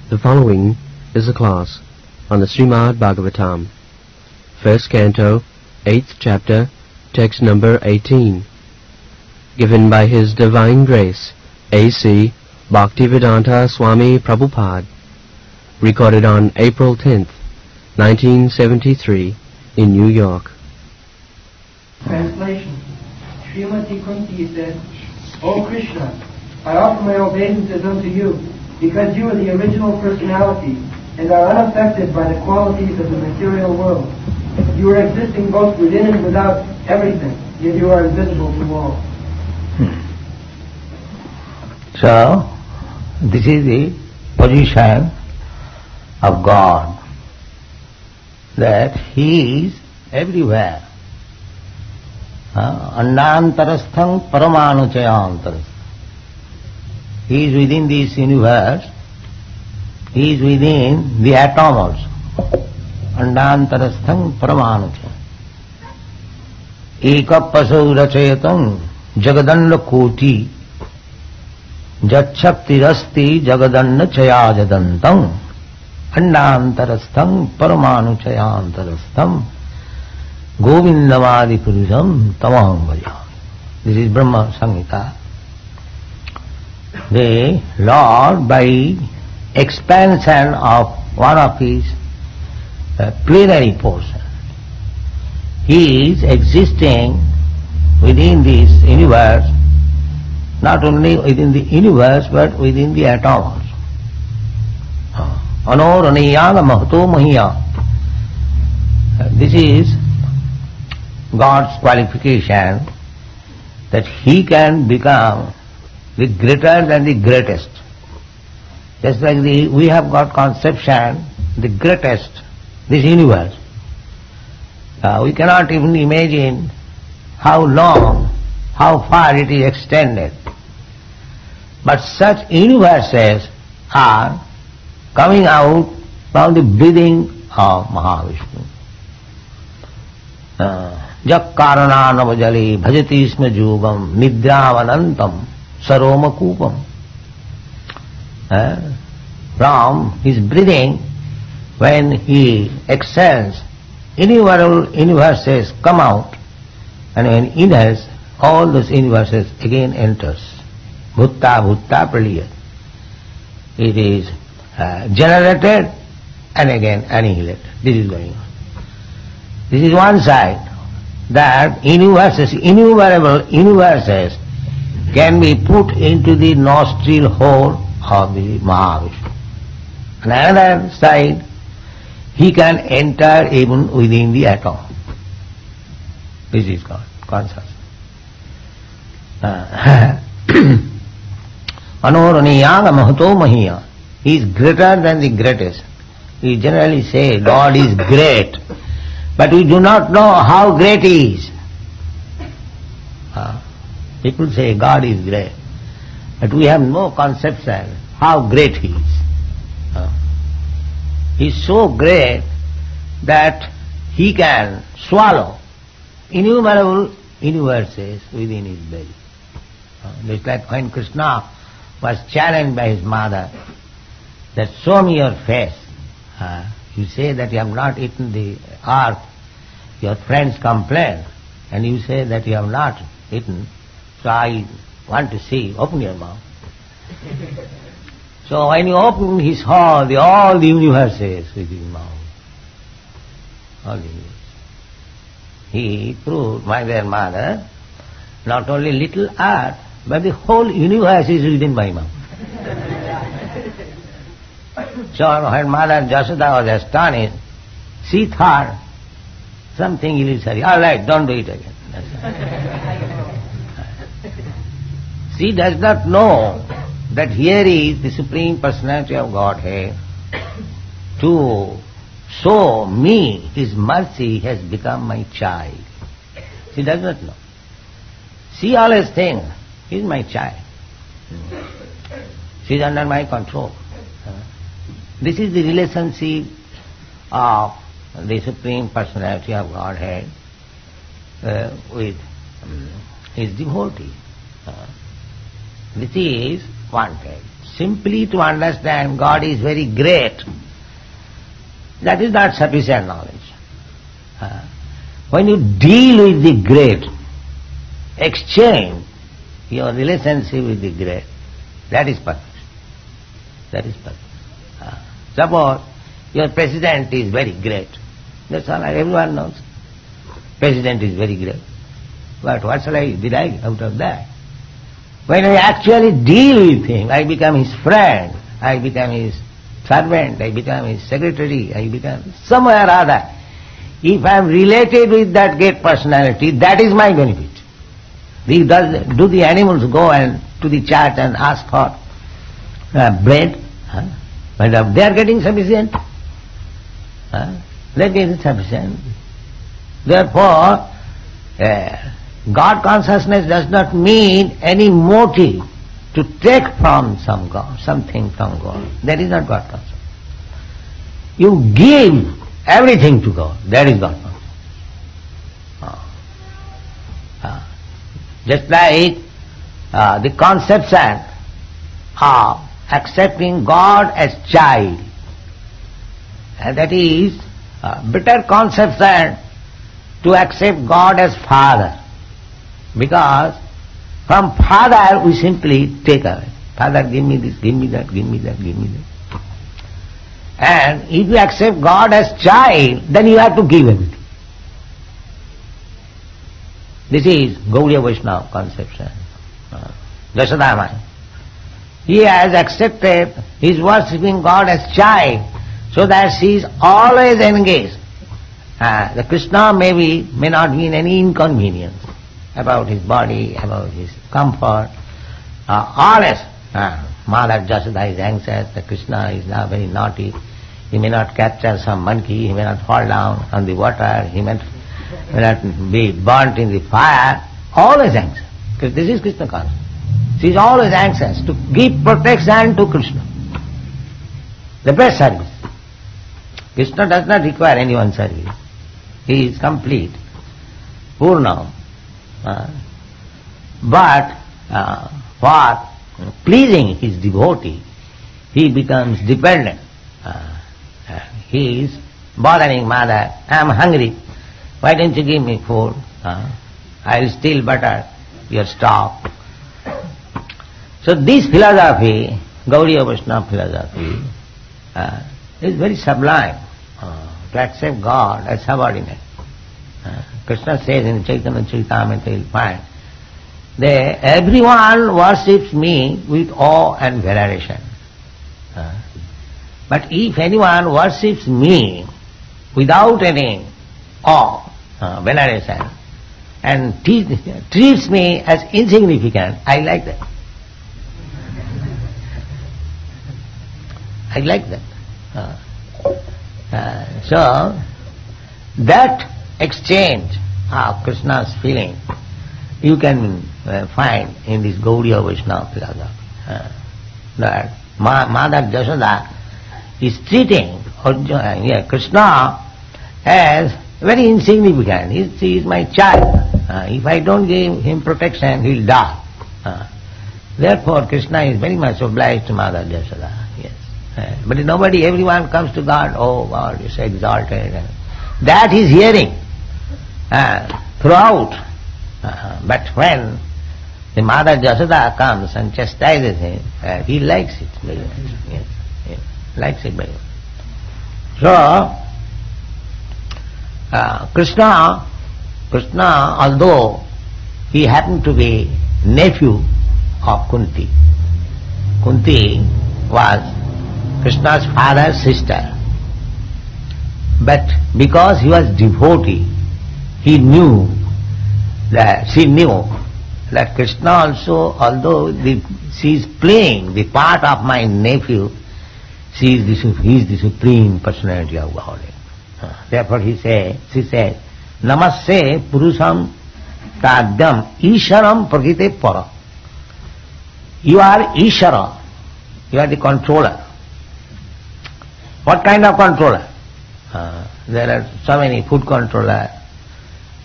The following is a class on the Srimad Bhagavatam, first canto, 8th chapter, text number 18, given by His Divine Grace, A.C. Bhaktivedanta Swami Prabhupada, recorded on April 10th, 1973, in New York. Translation. Srimati Kunti said, O Krishna, I offer my obeisances unto you, because you are the original personality and are unaffected by the qualities of the material world. You are existing both within and without everything, yet you are invisible to all. So, this is the position of God, that He is everywhere. Andantarastham paramanuchayantarastham. He is within this universe, He is within the atom also. Andantarastham paramanucha. Ekapasau rachayatam jagadanda koti jachaktirasti jagadanda chayajadantam andantarastham paramanuchayantarastham govindamadi purusham tamaham bhajami. This is Brahma Samhita. The Lord, by expansion of one of His plenary portion, He is existing within this universe, not only within the universe but within the atom also. Anoraniyana mahato mahiya. This is God's qualification, that He can become the greater than the greatest. Just like we have got conception, the greatest, this universe. We cannot even imagine how long, how far it is extended. But such universes are coming out from the breathing of Mahavishnu. Jakkarana navajali bhajati isma jugam nidravanantam saroma kupam. From his breathing, when he exhales, innumerable universes come out, and when he inhales, all those universes again enters. Bhutta bhutta praliyat. It is generated and again annihilated. This is going on. This is one side, that universes, innumerable universes can be put into the nostril hole of the Mahavishnu. On the other side, he can enter even within the atom. This is God, consciousness. Anoraniyana mahato mahiya. He is greater than the greatest. We generally say God is great, but we do not know how great He is. People say God is great, but we have no conception how great He is. He is so great that He can swallow innumerable universes within His belly. Just like when Krsna was challenged by his mother, that show me your face. You say that you have not eaten the earth, your friends complain, and you say that you have not eaten, so I want to see, open your mouth. So when you open, he saw all the universes with his mouth. All the universes. He proved, my dear mother, not only little earth, but the whole universe is within my mouth. So when Mother Jasoda was astonished, she thought something illusory. All right, don't do it again. She does not know that here is the Supreme Personality of Godhead to show me His mercy has become my child. She does not know. She always thinks, He is my child. She is under my control. This is the relationship of the Supreme Personality of Godhead with His devotee. This is wanted. Simply to understand God is very great, that is not sufficient knowledge. When you deal with the great, exchange your relationship with the great, that is perfect. That is perfect. Suppose your president is very great. That's all everyone knows. President is very great. But what shall I derive out of that? When I actually deal with him, I become his friend, I become his servant, I become his secretary, I become somewhere or other. If I am related with that great personality, that is my benefit. Do the animals go and to the church and ask for bread? But they are getting sufficient. They are getting sufficient. Therefore, God consciousness does not mean any motive to take from some God, something from God. That is not God consciousness. You give everything to God, that is God consciousness. Just like the conception of accepting God as child, and that is a better conception to accept God as Father, because from Father we simply take away. Father, give me this, give me that, give me that, give me that. And if you accept God as child, then you have to give everything. This is Gaudiya Vaishnava conception. Jasodamai. He has accepted, he is worshipping God as child, so that she is always engaged. The Krishna may not be in any inconvenience about his body, about his comfort. Always, Mother Jasoda is anxious, the Krishna is now very naughty, he may not capture some monkey, he may not fall down on the water, he may not be burnt in the fire. Always anxious, because this is Krishna consciousness. She is always anxious to give protection to Krishna. The best service. Krishna does not require anyone's service. He is complete, Purnam. But for pleasing his devotee, he becomes dependent. He is bothering mother, I am hungry, why don't you give me food? I will steal butter, your stock. So this philosophy, Gaudiya Vaishnava philosophy, is very sublime, to accept God as subordinate. Krishna says in Chaitanya Charitamrita, you will find, everyone worships me with awe and veneration. But if anyone worships me without any awe, veneration, and treats me as insignificant, I like that. I like that. So, that exchange of Krishna's feeling you can find in this Gaudiya Vaishnava philosophy. That Mother Jasoda is treating Krishna as very insignificant. He is my child. If I don't give him protection, he will die. Therefore Krishna is very much obliged to Mother Jasoda. Yes. But nobody, everyone comes to God, oh God is exalted. That he is hearing throughout. But when the Mother Jasoda comes and chastises him, he likes it very much. Yes. Likes it very much. So, Krishna, although he happened to be nephew of Kunti, Kunti was Krishna's father's sister, but because he was devotee, she knew that Krishna also, although she is playing the part of my nephew, he is the supreme personality of Godhead. Therefore she said, Namaste Purusham Kadyam Isharam Prakite Para. You are Ishara, you are the controller. What kind of controller? There are so many food controller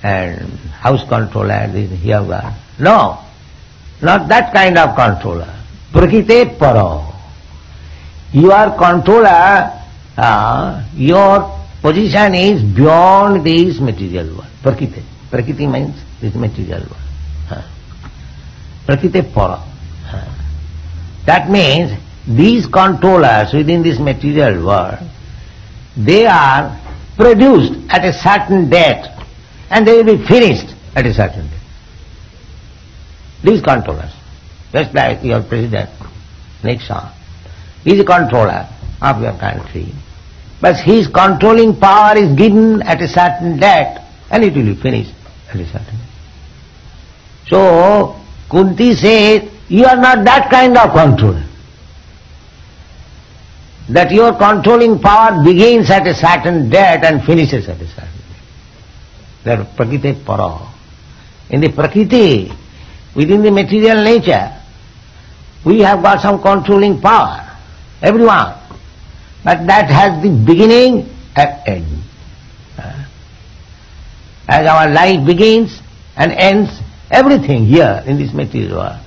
and house controller, this here. No, not that kind of controller. Prakrite para. Your controller, your position is beyond this material world. Prakriti. Prakriti means this material world. Prakriti para. That means these controllers within this material world, they are produced at a certain date and they will be finished at a certain date. These controllers, just like your president, Nixon, he is a controller of your country, but his controlling power is given at a certain date and it will be finished at a certain date. So, Kunti says, you are not that kind of controller, that your controlling power begins at a certain date and finishes at a certain date. That is Prakriti para. In the Prakriti, within the material nature, we have got some controlling power, everyone. But that has the beginning and end. As our life begins and ends, everything here in this material world,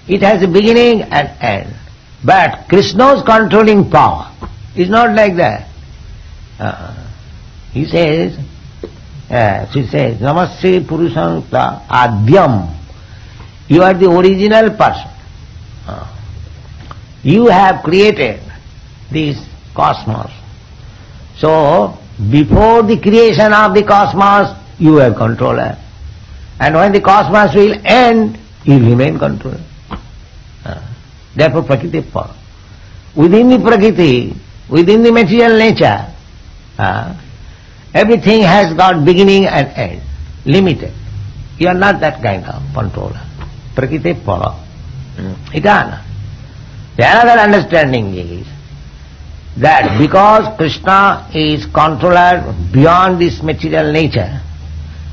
it has a beginning and end. But Krishna's controlling power is not like that. He says, she says, Namaste Purusham Adyam. You are the original person. You have created this cosmos. So, before the creation of the cosmos, you are controller. And when the cosmos will end, you remain controller. Therefore, Prakriti para. Within the Prakriti, within the material nature, everything has got beginning and end, limited. You are not that kind of controller. Prakriti para. Eternal. The another understanding is that because Krishna is controller beyond this material nature,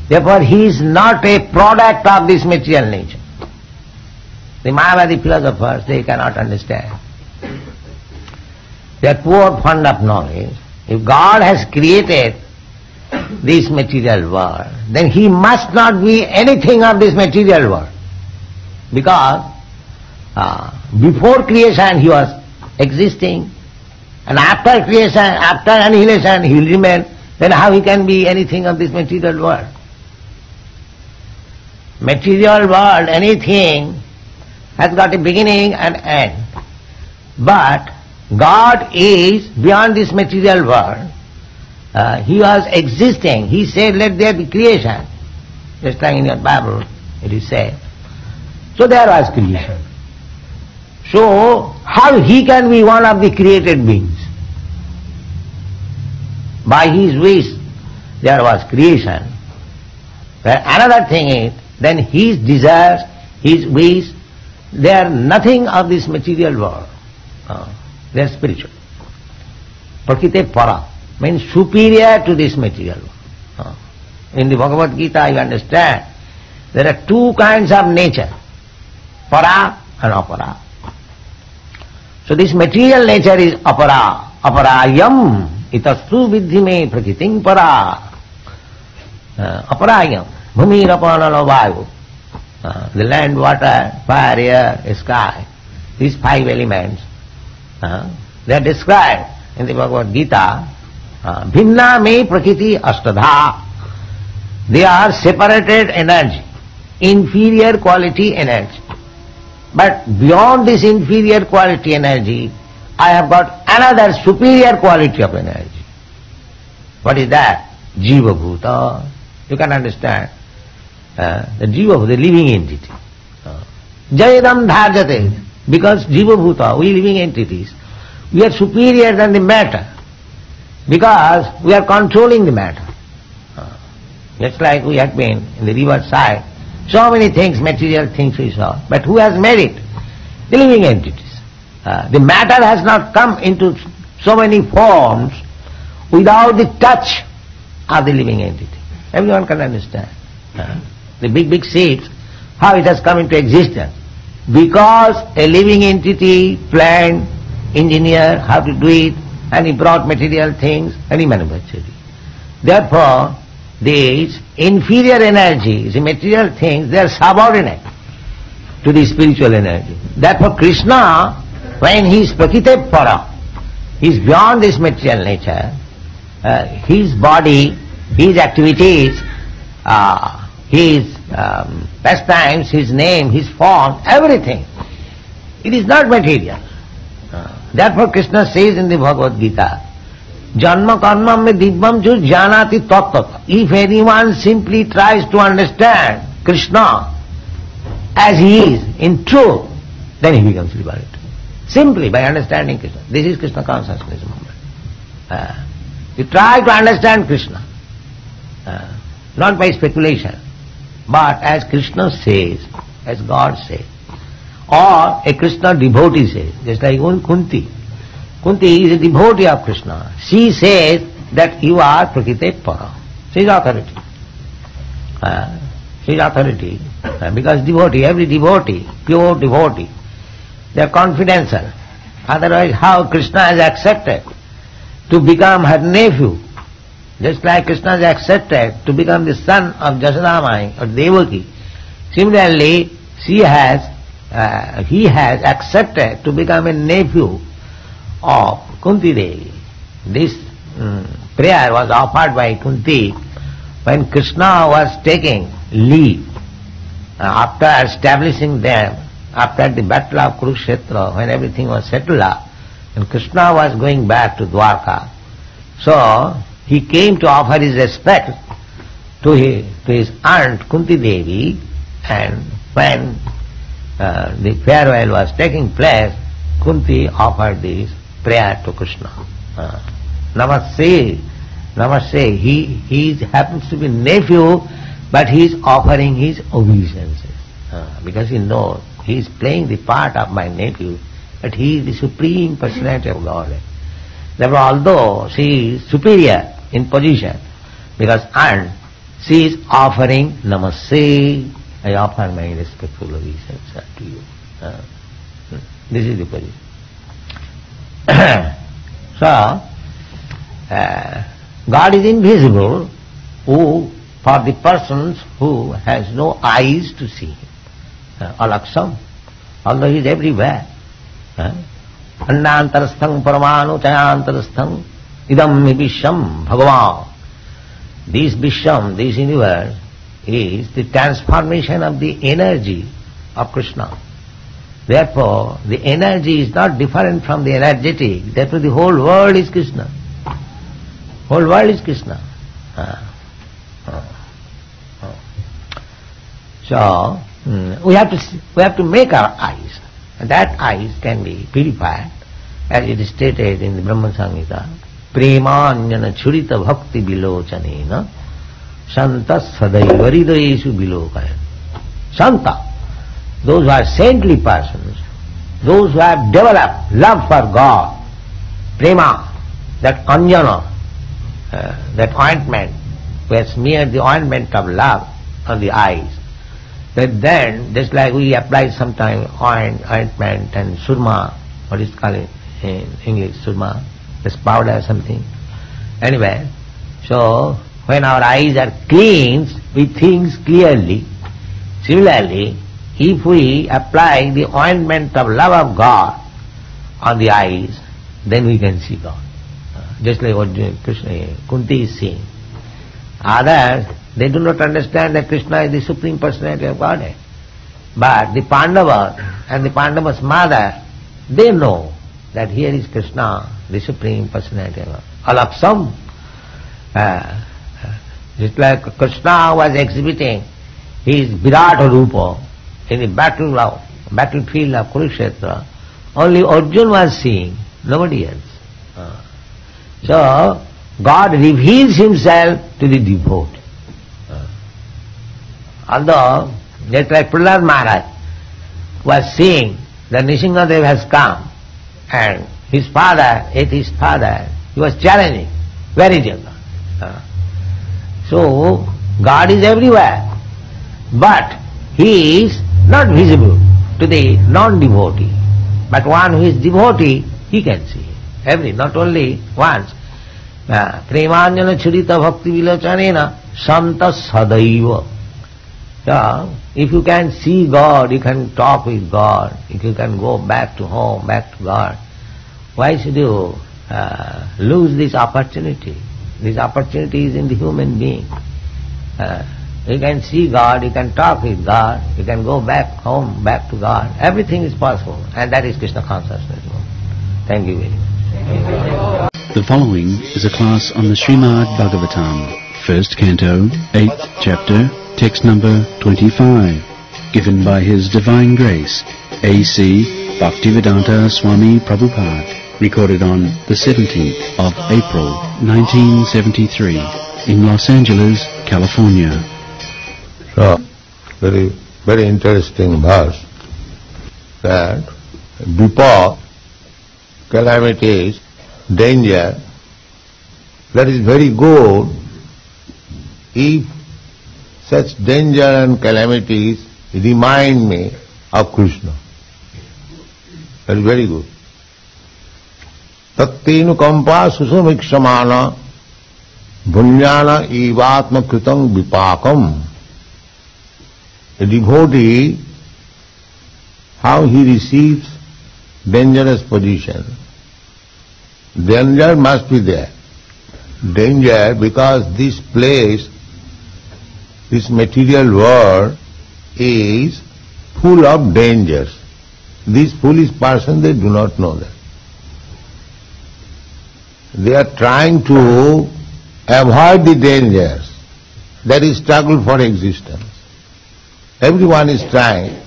therefore he is not a product of this material nature. The Mayavadi philosophers, they cannot understand. They are poor fond of knowledge. If God has created this material world, then he must not be anything of this material world. Because before creation he was existing, and after creation, after annihilation he will remain, then how he can be anything of this material world? Material world, anything has got a beginning and end. But God is beyond this material world. He was existing. He said, let there be creation. Just like in your Bible it is said. So there was creation. So how he can be one of the created beings? By his wish there was creation. But another thing is, then his desires, his wish, they are nothing of this material world. They are spiritual. Prakriti para means superior to this material world. In the Bhagavad Gita you understand, there are two kinds of nature, para and apara. So this material nature is apara. Aparayam itastu vidhime prakritim para. Aparayam, bhumi rapanalo vayu. The land, water, fire, air, sky, these five elements, they are described in the Bhagavad Gita. Bhinna me prakriti astadha. They are separated energy, inferior quality energy. But beyond this inferior quality energy, I have got another superior quality of energy. What is that? Jiva bhuta. You can understand. The jiva, the living entity. Jayadam dharjate. Because jiva bhuta, we living entities, we are superior than the matter. Because we are controlling the matter. Just like we have been in the river side, so many things, material things we saw. But who has made it? The living entities. The matter has not come into so many forms without the touch of the living entity. Everyone can understand. The big ships, how it has come into existence. Because a living entity planned, engineered how to do it, and he brought material things and he manufactured it. Therefore, these inferior energies, the material things, they are subordinate to the spiritual energy. Therefore Krishna, when he is Prakriti Para, he is beyond this material nature, his body, his activities, his pastimes, his name, his form, everything, it is not material. Therefore Krishna says in the Bhagavad Gita, Janma karma me divyam ju janati tattva. If anyone simply tries to understand Krishna as he is in truth, then he becomes liberated. Simply by understanding Krishna. This is Krishna consciousness movement. You try to understand Krishna, not by speculation, but as Krishna says, as God says, or a Krishna devotee says, just like Kunti. Kunti is a devotee of Krishna. She says that you are Prakriti Para. She is authority. She is authority. Because devotee, every devotee, pure devotee, they are confidential. Otherwise how Krishna has accepted to become her nephew, just like Krishna has accepted to become the son of Jasodamai or Devaki. Similarly, he has accepted to become a nephew of Kunti Devi. This prayer was offered by Kunti when Krishna was taking leave after establishing them, after the battle of Kurukshetra, when everything was settled up, and Krishna was going back to Dwarka. So he came to offer his respect to his aunt Kunti Devi, and when the farewell was taking place, Kunti offered this prayer to Krishna. Namaste, Namaste. He happens to be nephew, but he is offering his obeisances. Because he knows he is playing the part of my nephew, but he is the Supreme Personality of Godhead. Therefore, although she is superior in position, because aunt, she is offering Namaste, I offer my respectful obeisances to you. This is the position. So, God is invisible for the persons who has no eyes to see him. Alaksam, although he is everywhere. Anantarasthang paramanu chayantarasthang idam visham bhagavan. This visham, this universe, is the transformation of the energy of Krishna. Therefore, the energy is not different from the energetic. Therefore, the whole world is Krishna. Whole world is Krishna. So, we have to make our eyes. And that eyes can be purified, as it is stated in the Brahma Samhita. Premanjana churita bhakti bilochanena santa sadaiva hridayeshu bilokaya. Santa, those who are saintly persons, those who have developed love for God, prema, that anjana, that ointment, who has smeared the ointment of love on the eyes, that then, just like we apply sometimes ointment and surma, what is called in English, surma, this powder or something. Anyway, so when our eyes are cleansed, we think clearly. Similarly, if we apply the ointment of love of God on the eyes, then we can see God. Just like what Krishna, Kunti is saying. Others, they do not understand that Krishna is the Supreme Personality of Godhead. But the Pandavas and the Pandavas' mother, they know that here is Krishna, the Supreme Personality of God. Alaksam. Just like Krishna was exhibiting his Virata Rupa in the battlefield of Kurukshetra, only Arjuna was seeing, nobody else. So, God reveals himself to the devotee. Although, just like Prahlad Maharaj was seeing that Nrsimhadev has come and his father ate his father, he was challenging, where is your God? So, God is everywhere, but he is not visible to the non-devotee. But one who is devotee, he can see every, not only once. Premanjana churita bhakti vilochanena santa sadaiva. So, if you can see God, you can talk with God, if you can go back to home, back to God, why should you lose this opportunity? This opportunity is in the human being. You can see God, you can talk with God, you can go back home, back to God. Everything is possible, and that is Krishna consciousness. Thank you very much. The following is a class on the Srimad Bhagavatam, First Canto, 8th Chapter, text number 25, given by His Divine Grace, A.C. Bhaktivedanta Swami Prabhupada, recorded on the 17th of April, 1973, in Los Angeles, California. So, very interesting verse, that before calamities, danger, that is very good if such danger and calamities remind me of Krishna. That is very good. Tattenu kampa susamiksamana bhunyana evatma kritam vipakam. A devotee, how he receives dangerous position. Danger must be there. Danger because this place, this material world is full of dangers. These foolish persons, they do not know that. They are trying to avoid the dangers. That is struggle for existence. Everyone is trying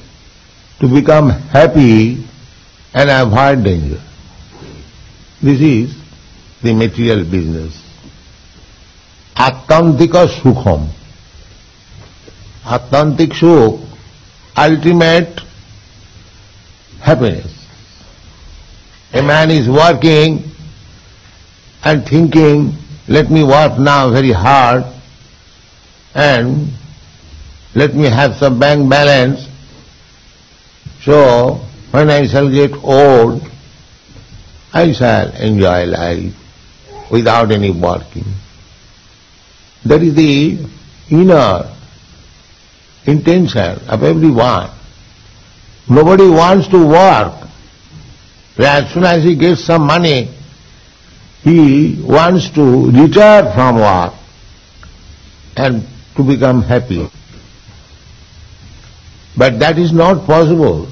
to become happy and avoid danger. This is the material business. Attantika sukham. Attantik sukh, ultimate happiness. A man is working and thinking, let me work now very hard and let me have some bank balance, so when I shall get old, I shall enjoy life without any working. That is the inner intention of everyone. Nobody wants to work. As soon as he gets some money, he wants to retire from work and to become happy. But that is not possible.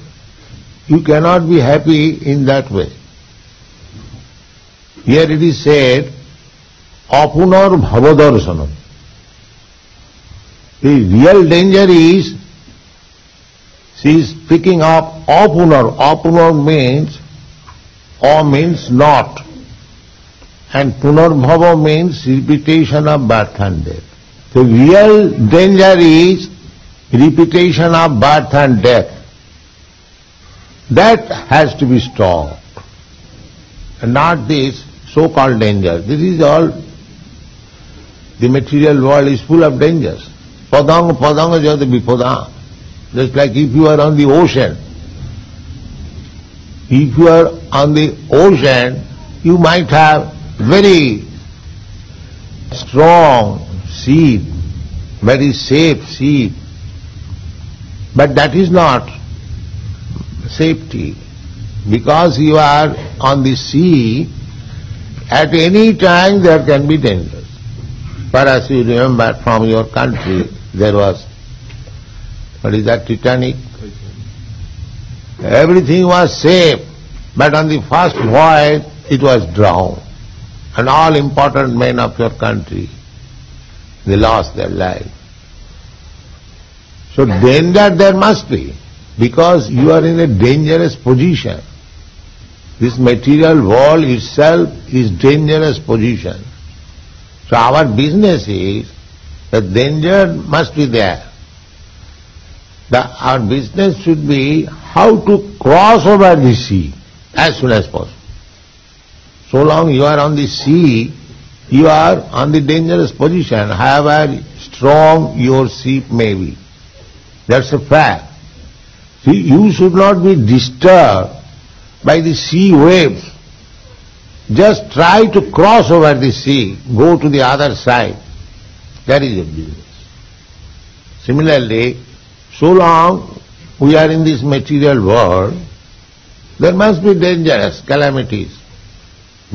You cannot be happy in that way. Here it is said, apunar bhavadarsanam. The real danger is, she is picking up apunar. Apunar means, a means not. And punarbhava means repetition of birth and death. The real danger is repetition of birth and death. That has to be stopped. And not this so-called danger. This is all, the material world is full of dangers. Padang jata vipadang. Just like if you are on the ocean. If you are on the ocean, you might have very strong ship, very safe ship. But that is not safety. Because you are on the sea, at any time there can be dangers. Perhaps you remember from your country, there was, what is that, Titanic? Everything was safe, but on the first voyage it was drowned. And all important men of your country, they lost their life. So danger there must be, because you are in a dangerous position. This material world itself is dangerous position. So our business is, the danger must be there. Our business should be how to cross over the sea as soon as possible. So long you are on the sea, you are on the dangerous position, however strong your ship may be. That's a fact. See, you should not be disturbed by the sea waves. Just try to cross over the sea, go to the other side. That is your business. Similarly, So long we are in this material world, there must be dangerous calamities,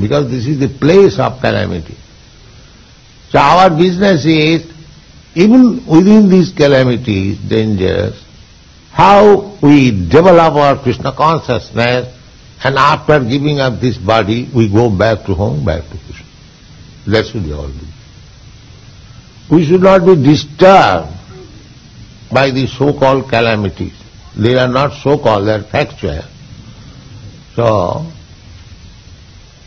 because this is the place of calamity. So our business is, even within these calamities, dangers, how we develop our Krishna consciousness, and after giving up this body, we go back to home, back to Krishna. That should be all. We should not be disturbed by the so-called calamities. They are not so-called, they are factual. So,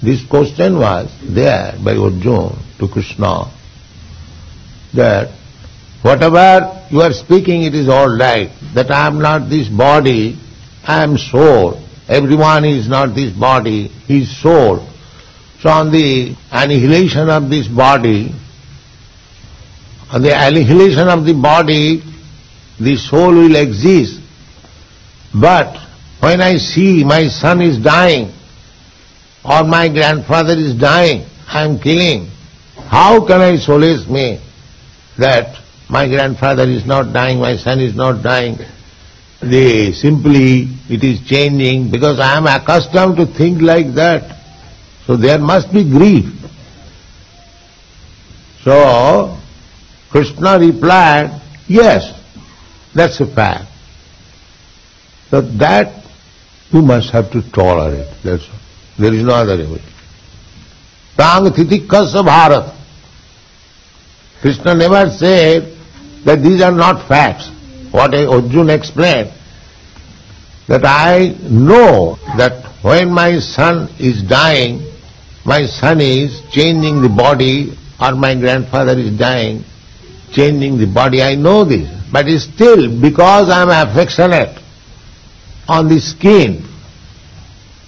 this question was there by Arjuna to Krishna, that whatever you are speaking, it is all right, that I am not this body, I am soul. Everyone is not this body, he is soul. So on the annihilation of this body, on the annihilation of the body, the soul will exist. But when I see my son is dying, or my grandfather is dying, I am killing, how can I solace me that my grandfather is not dying, my son is not dying? Simply it is changing, because I am accustomed to think like that. So there must be grief. So Krishna replied, yes, that's a fact. So that you must have to tolerate, that's all. There is no other way. Tang titikkhasa bharat. Krishna never said that these are not facts. What Arjuna explained, that I know that when my son is dying, my son is changing the body, or my grandfather is dying, changing the body, I know this. But still, because I am affectionate on the skin,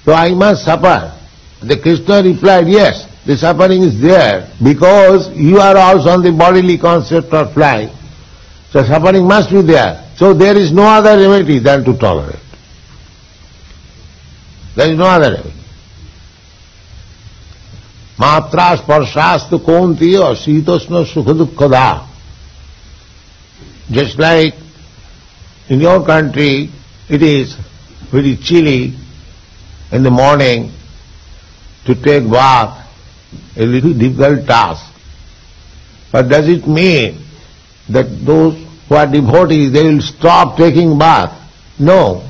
so I must suffer. The Krishna replied, yes, the suffering is there, because you are also on the bodily concept of life. So suffering must be there. So there is no other remedy than to tolerate. There is no other remedy. Matra sparshastu kontiya sitosna sukha dukkhada. Just like in your country, it is very chilly in the morning to take bath, a little difficult task. But does it mean that those who are devotees, they will stop taking bath? No.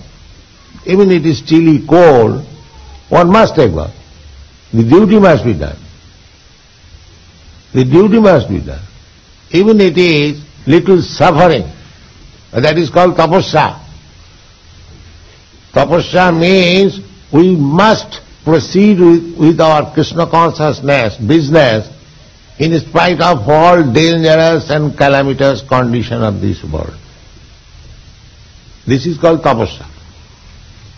Even it is chilly, cold, one must take bath. The duty must be done. The duty must be done. Even it is little suffering, that is called tapasya. Tapasya means we must proceed with our Krishna consciousness, business, in spite of all dangerous and calamitous condition of this world. This is called tapasya.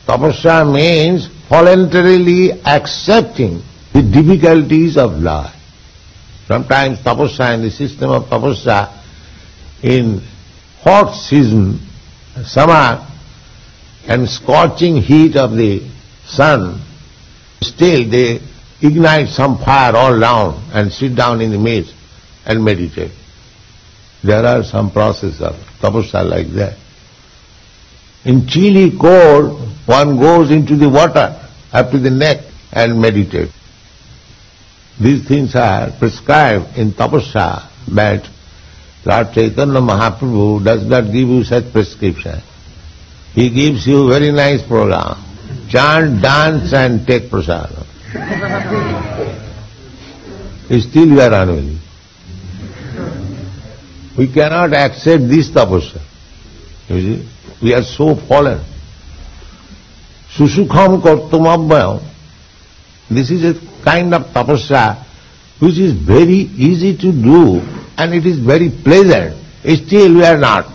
Tapasya means voluntarily accepting the difficulties of life. Sometimes tapasya, in the system of tapasya, in hot season, summer, and scorching heat of the sun, still they ignite some fire all round and sit down in the midst and meditate. There are some processes of tapasya like that. In chilly cold, one goes into the water up to the neck and meditate. These things are prescribed in tapasya, but Lord Chaitanya Mahaprabhu does not give you such prescription. He gives you very nice program. Chant, dance and take prasadam. Still you are unwilling. We cannot accept this tapasya. You see, we are so fallen. Susukham kartum abhyam. This is a kind of tapasya which is very easy to do and it is very pleasant. Still we are not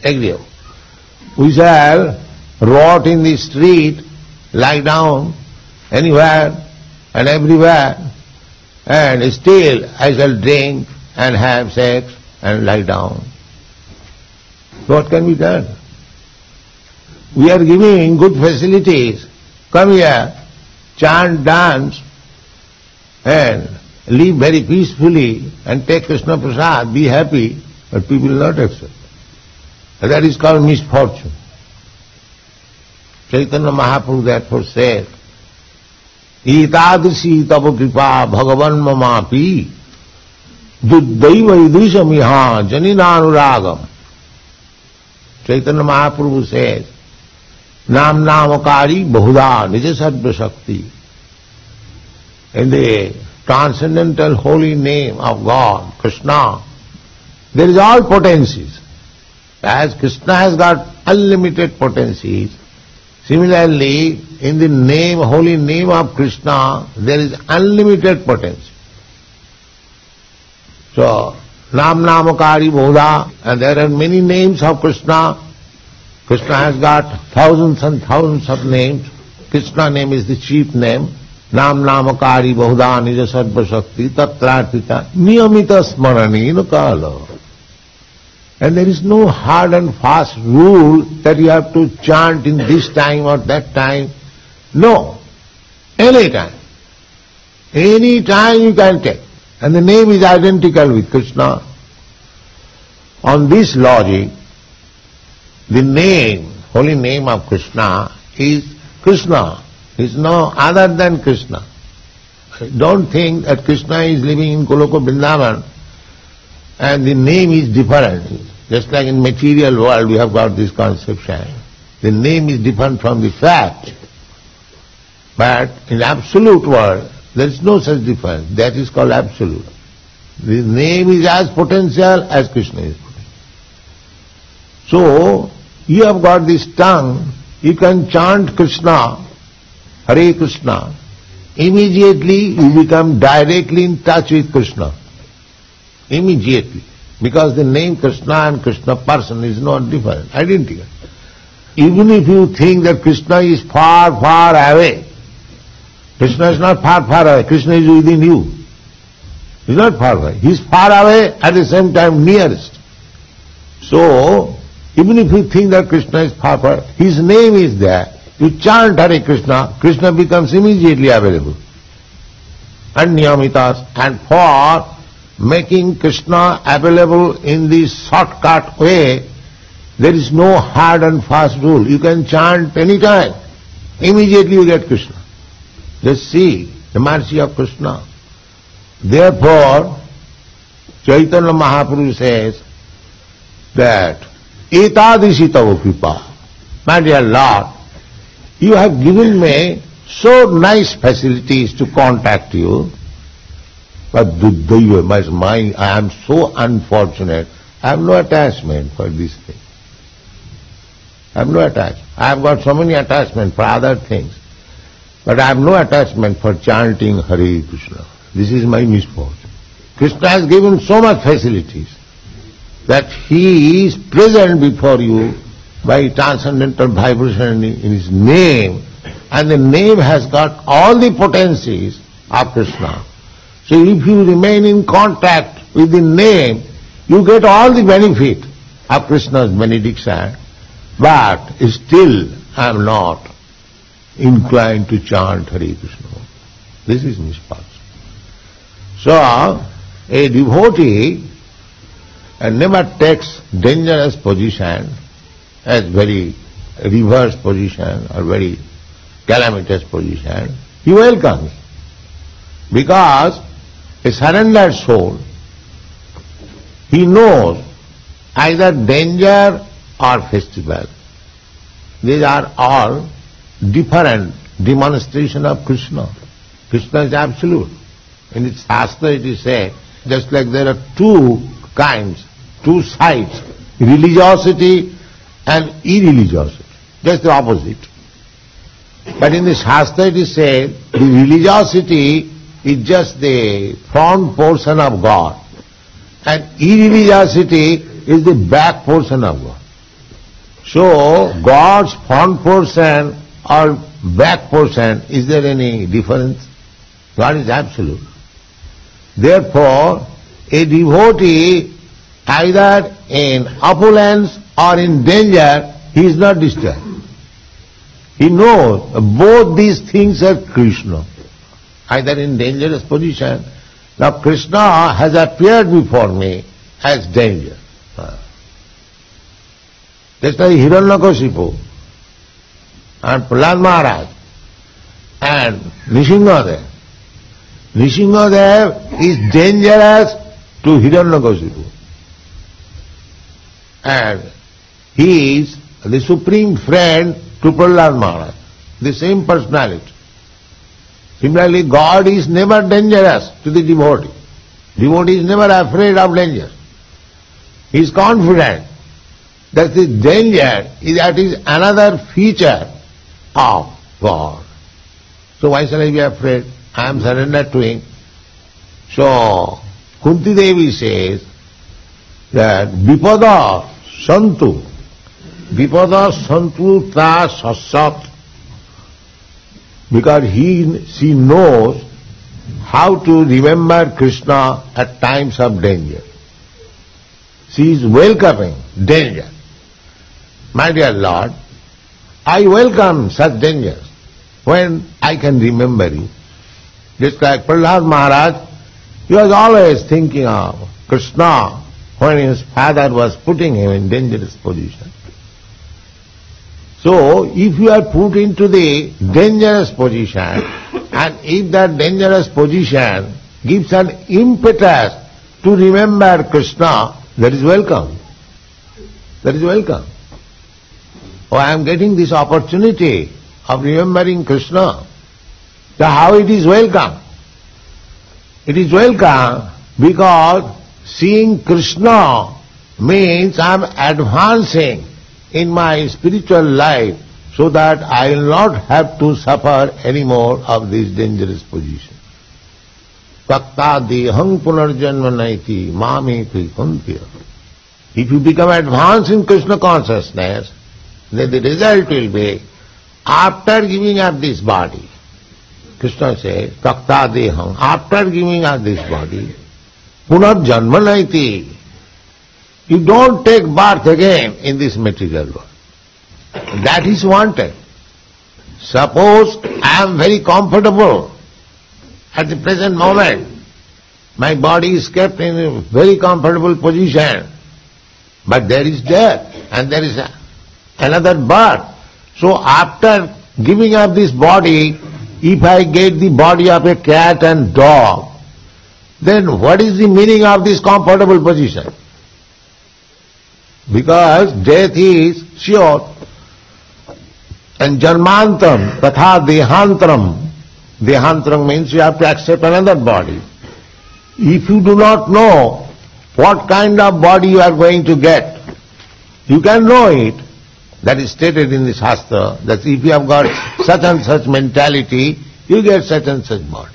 agreeable. We shall rot in the street, lie down anywhere and everywhere, and still I shall drink and have sex and lie down. What can be done? We are giving good facilities. Come here, chant, dance, and live very peacefully and take Krishna Prasad, be happy, but people will not accept. That is called misfortune. Chaitanya Mahaprabhu therefore said, Etadrisi tava kripa bhagavan mamapi duddaiva idrisamiha janinanuragam. Chaitanya Mahaprabhu says, Nam namakari bahuda nija sattva shakti. In the transcendental holy name of God, Krishna, there is all potencies. As Krishna has got unlimited potencies, similarly, in the name, holy name of Krishna, there is unlimited potency. So, Nam Namakari Bodha, and there are many names of Krishna. Krishna has got thousands and thousands of names. Krishna name is the chief name. Nam Namakari Bahuda Nija Sarva Shakti Tatrartita Niyamita Smaranina Kala. And there is no hard and fast rule that you have to chant in this time or that time. No. Any time. Any time you can take. And the name is identical with Krishna. On this logic, the name, holy name of Krishna is Krishna. Is no other than Krishna. Don't think that Krishna is living in Goloka Vrindavan and the name is different. Just like in material world we have got this conception. The name is different from the fact. But in absolute world there is no such difference. That is called absolute. The name is as potential as Krishna is potential. So, you have got this tongue, you can chant Krishna, Hare Krishna. Immediately you become directly in touch with Krishna. Immediately. Because the name Krishna and Krishna person is not different, identical. Even if you think that Krishna is far, far away, Krishna is not far, far away. Krishna is within you. He is not far away. He is far away at the same time nearest. So, even if you think that Krishna is far, far, his name is there. You chant Hare Krishna, Krishna becomes immediately available. And niyamitas. And for making Krishna available in this shortcut way, there is no hard and fast rule. You can chant any time. Immediately you get Krishna. Just see the mercy of Krishna. Therefore, Chaitanya Mahaprabhu says that Etadrisi tava kripa. My dear Lord, you have given me so nice facilities to contact you, but I am so unfortunate. I have no attachment for this thing. I have no attachment. I have got so many attachments for other things, but I have no attachment for chanting Hare Krishna. This is my misfortune. Krishna has given so much facilities that he is present before you by transcendental vibration in his name, and the name has got all the potencies of Krishna. So if you remain in contact with the name, you get all the benefit of Krishna's benediction, but still I am not inclined to chant Hare Krishna. This is misfortune. So, a devotee never takes dangerous position as very reverse position or very calamitous position. He welcomes. Because a surrendered soul, he knows either danger or festival. These are all different demonstration of Krishna. Krishna is absolute. In its Shastra it is said, just like there are two kinds, two sides, religiosity and irreligiosity, just the opposite. But in the Shastra it is said, the religiosity is just the front portion of God, and irreligiosity is the back portion of God. So, God's front portion or back portion, is there any difference? God is absolute. Therefore, a devotee, either in opulence or in danger, he is not disturbed. He knows both these things are Krishna, either in dangerous position. Now Krishna has appeared before me as danger. Just like Hiranyakashipu and Prahlad Maharaj and Nrsimhadev. Nrsimhadev is dangerous to Hiranyakashipu. And he is the supreme friend to Prahlad Maharaj, the same personality. Similarly, God is never dangerous to the devotee. Devotee is never afraid of danger. He is confident that the danger that is another feature of God. So why shall I be afraid? I am surrendered to Him. So Kunti Devi says that Vipada Santu ta sasat, because she knows how to remember Krishna at times of danger. She is welcoming danger. My dear Lord, I welcome such dangers when I can remember you. Just like Prahlad Maharaj, he was always thinking of Krishna when his father was putting him in dangerous position. So, if you are put into the dangerous position, and if that dangerous position gives an impetus to remember Krishna, that is welcome. That is welcome. Oh, I am getting this opportunity of remembering Krishna. So how it is welcome? It is welcome because seeing Krishna means I am advancing in my spiritual life so that I will not have to suffer any more of this dangerous position. Taktadihang punarjanmanaiti mameti kuntiya. If you become advanced in Krishna consciousness, then the result will be, after giving up this body, Krishna says, Taktadihang, after giving up this body, punarjanmanaiti, you don't take birth again in this material world. That is wanted. Suppose I am very comfortable at the present moment. My body is kept in a very comfortable position. But there is death and there is another birth. So after giving up this body, if I get the body of a cat and dog, then what is the meaning of this comfortable position? Because death is sure. And janmantam, tatha dehantaram. Dehantaram means you have to accept another body. If you do not know what kind of body you are going to get, you can know it. That is stated in the Shastra, that if you have got such and such mentality, you get such and such body.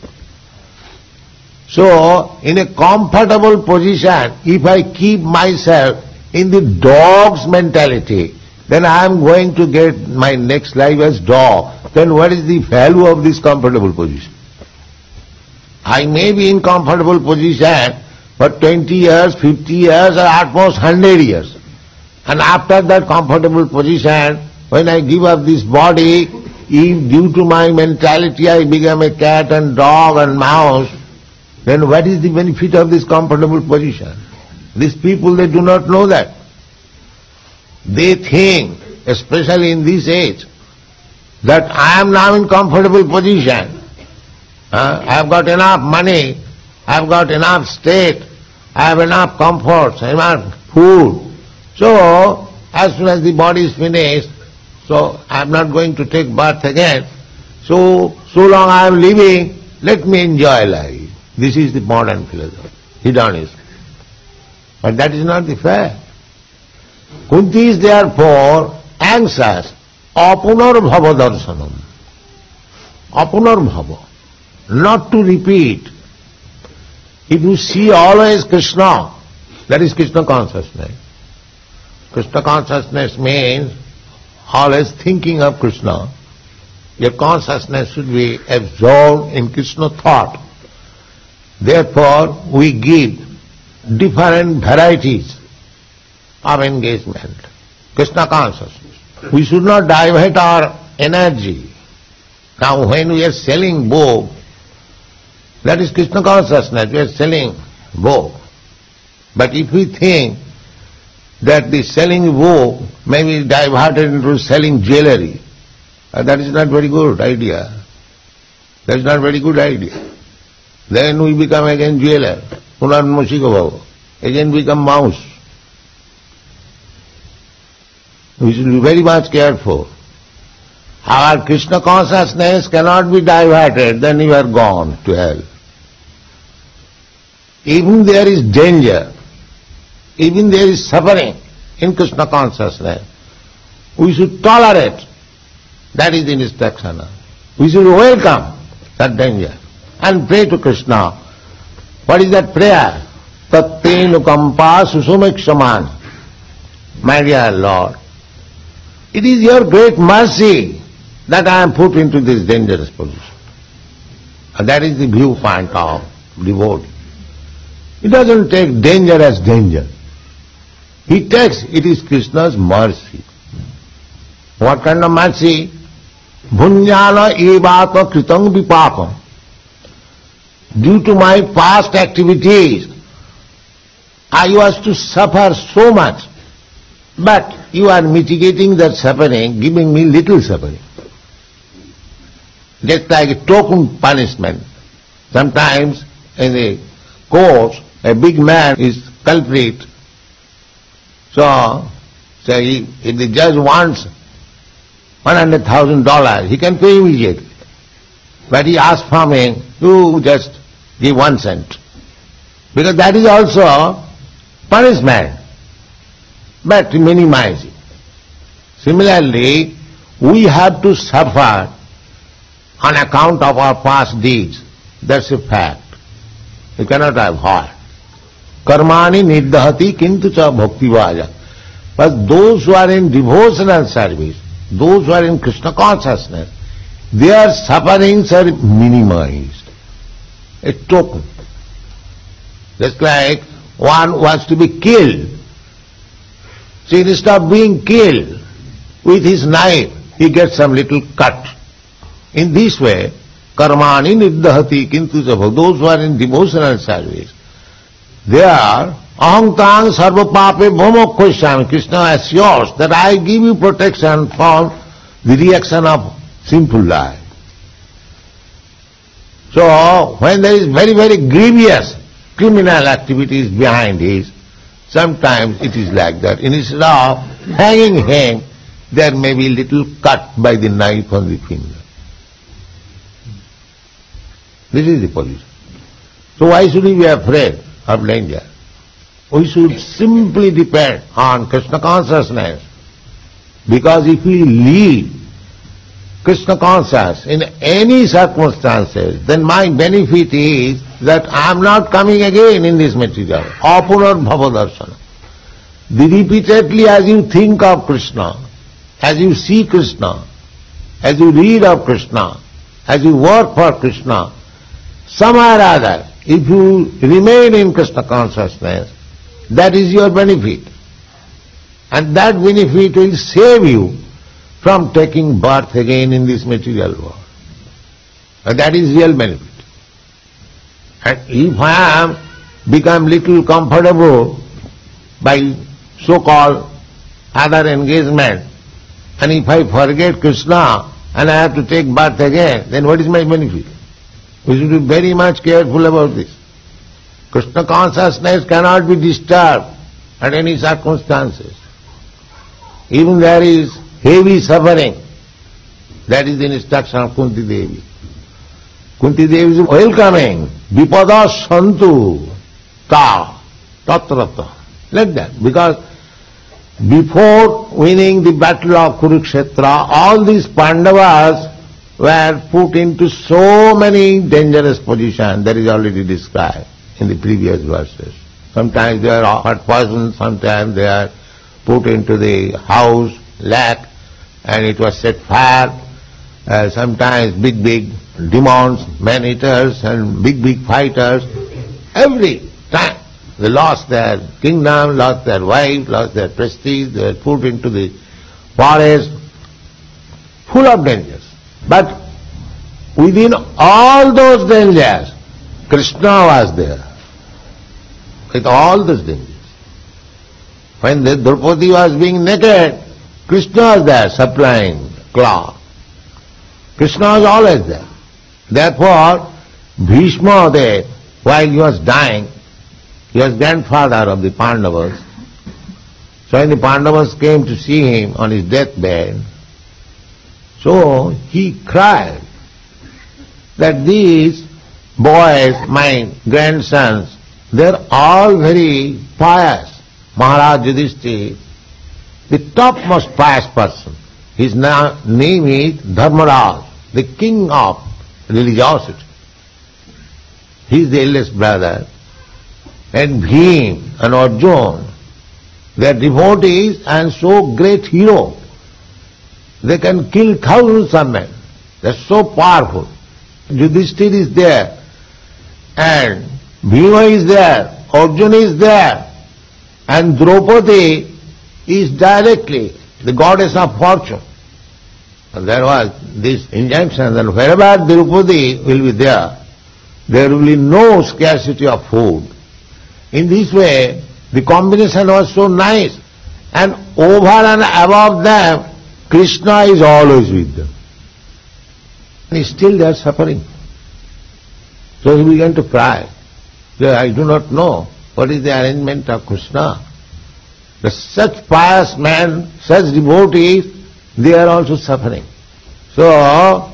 So, in a comfortable position, if I keep myself in the dog's mentality, then I am going to get my next life as dog. Then what is the value of this comfortable position? I may be in comfortable position for 20 years, 50 years, or at most 100 years. And after that comfortable position, when I give up this body, if due to my mentality I become a cat and dog and mouse, then what is the benefit of this comfortable position? These people, they do not know that. They think, especially in this age, that I am now in comfortable position. I have got enough money, I have got enough state, I have enough comforts, enough food. So, as soon as the body is finished, so I am not going to take birth again. So long I am living, let me enjoy life. This is the modern philosophy, hedonism. But that is not the fact. Kunti is therefore anxious, apunarbhava darshanam. Apunarbhava, not to repeat. If you see always Krishna, that is Krishna consciousness. Krishna consciousness means always thinking of Krishna. Your consciousness should be absorbed in Krishna thought. Therefore, we give different varieties of engagement. Krishna consciousness. We should not divert our energy. Now when we are selling book, that is Krishna consciousness, we are selling book. But if we think that the selling book may be diverted into selling jewelry. That is not very good idea. That is not very good idea. Then we become again jeweler, again become mouse. We should be very much careful. Our Krishna consciousness cannot be diverted, then you are gone to hell. Even there is danger, even there is suffering in Krishna consciousness, we should tolerate. That is the instruction. We should welcome that danger and pray to Krishna. What is that prayer? Tatte nukampa susumekshaman. My dear Lord, it is your great mercy that I am put into this dangerous position. And that is the viewpoint of devotee. He doesn't take danger as danger. He takes it is Krishna's mercy. What kind of mercy? Bhunyana evata kritang vipakam. Due to my past activities, I was to suffer so much, but you are mitigating that suffering, giving me little suffering. Just like a token punishment. Sometimes in the court, a big man is culprit. So, say if the judge wants $100,000, he can pay immediately. But he asks from him, you just give 1 cent. Because that is also punishment, but minimizing. Similarly, we have to suffer on account of our past deeds. That's a fact. You cannot avoid. Karmani niddhati kintu cha bhakti vaja. But those who are in devotional service, those who are in Krishna consciousness, their sufferings are minimized. A token. Just like one wants to be killed. So instead of being killed with his knife, he gets some little cut. In this way, karmani niddhati kintu cha, those who are in devotional service, they are ahantang sarva pape bhomokhoshami. Krishna assures that I give you protection from the reaction of sinful life. So, when there is very, very grievous criminal activities behind it, sometimes it is like that. Instead of hanging him, there may be little cut by the knife on the finger. This is the position. So why should we be afraid of danger? We should simply depend on Krishna consciousness, because if we leave Krishna conscious in any circumstances, then my benefit is that I am not coming again in this material. Apunar bhava. Repeatedly as you think of Krishna, as you see Krishna, as you read of Krishna, as you work for Krishna, somehow or other, if you remain in Krishna consciousness, that is your benefit. And that benefit will save you from taking birth again in this material world. And that is real benefit. And if I am become little comfortable by so-called other engagement, and if I forget Krishna and I have to take birth again, then what is my benefit? We should be very much careful about this. Krishna consciousness cannot be disturbed at any circumstances. Even there is heavy suffering. That is the instruction of Kunti Devi. Kunti Devi is welcoming. Vipada santu ta tatrata. Like that. Because before winning the battle of Kurukshetra, all these Pandavas were put into so many dangerous positions. That is already described in the previous verses. Sometimes they are offered poison, sometimes they are put into the house, lack, and it was set fire. Sometimes big demons, man-eaters and big fighters. Every time they lost their kingdom, lost their wife, lost their prestige, they were put into the forest, full of dangers. But within all those dangers, Krishna was there, with all those dangers. When the Draupadi was being naked, Krishna was there supplying cloth. Krishna was always there. Therefore, Bhishma there, while he was dying, he was grandfather of the Pandavas. So when the Pandavas came to see him on his deathbed, so he cried that these boys, my grandsons, they're all very pious. Maharaj Yudhishthira, the topmost pious person. His name is Dharmaraj, the king of religiosity. He is the eldest brother. And Bhim and Arjuna, they are devotees and so great hero. They can kill thousands of men. They are so powerful. Yudhishthira is there, and Bhima is there, Arjuna is there, and Draupadi is directly the goddess of fortune. And there was this injunction that wherever Draupadi will be there will be no scarcity of food. In this way, the combination was so nice, and over and above them, Krishna is always with them. And still they are suffering. So he began to cry. I do not know what is the arrangement of Krishna. But such pious men, such devotees, they are also suffering. So,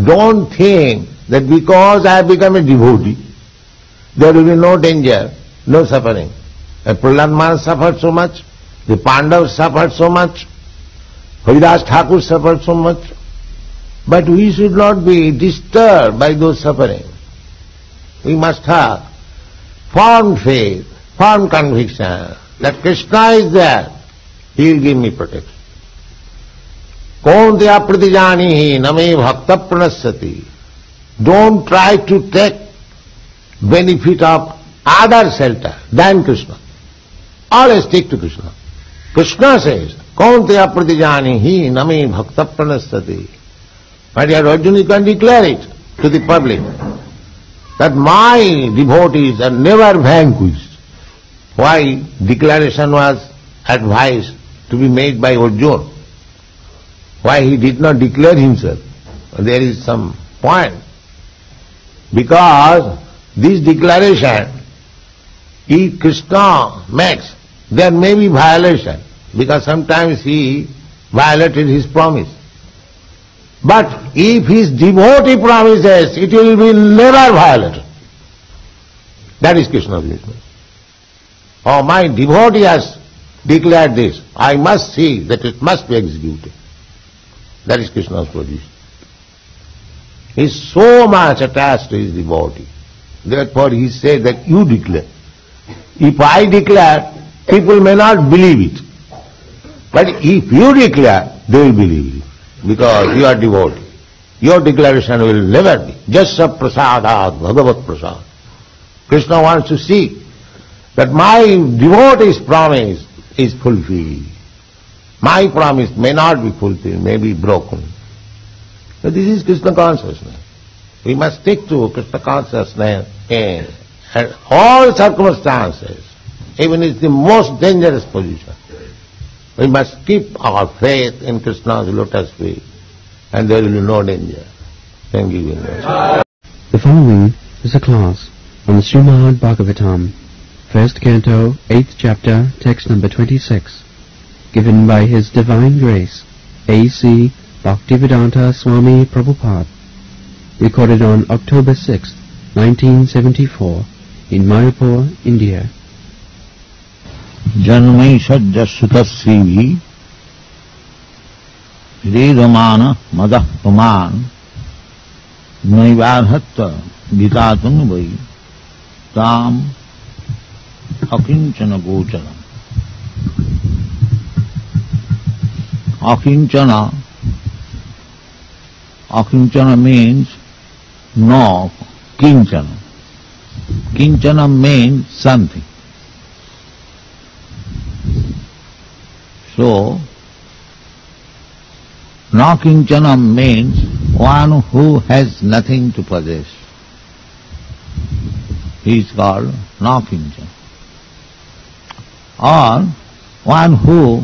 don't think that because I have become a devotee, there will be no danger, no suffering. Prahlad Maharaj suffered so much, the Pandavas suffered so much, Haridas Thakur suffered so much, but we should not be disturbed by those suffering. We must have firm faith, firm conviction that Krishna is there, He will give me protection. Kauntya pratijanihi name bhakta pranasati. Don't try to take benefit of other shelter than Krishna. Always stick to Krishna. Krishna says, Kauntya pratijanihi name bhakta pranasati. My dear Arjuna, you can declare it to the public that my devotees are never vanquished. Why declaration was advised to be made by Arjuna? Why he did not declare himself? There is some point. Because this declaration, if Krishna makes, there may be violation, because sometimes he violated his promise. But if his devotee promises, it will be never violated. That is Krishna's business. Oh, my devotee has declared this, I must see that it must be executed. That is Krishna's position. He is so much attached to his devotee. Therefore he said that you declare. If I declare, people may not believe it. But if you declare, they will believe you. Because you are devotee. Your declaration will never be. Jasya prasadat bhagavat prasad. Krishna wants to see that my devotee's promise is fulfilled. My promise may not be fulfilled, may be broken. So this is Krishna consciousness. We must stick to Krishna consciousness in all circumstances, even in the most dangerous position. We must keep our faith in Krishna's lotus feet, and there will be no danger. Thank you very much. The following is a class on the Srimad Bhagavatam, 1st Canto, 8th Chapter, text number 26, given by His Divine Grace, A.C. Bhaktivedanta Swami Prabhupada, recorded on October 6, 1974, in Mayapur, India. Janmai sajjasutasrivi redamana madah paman naivarhatta gitatum vai tam akinchana gocharam. Akinchana means no, kinchana. Kinchana means something. So, na kinchana means one who has nothing to possess. He is called na kinchana. Or one who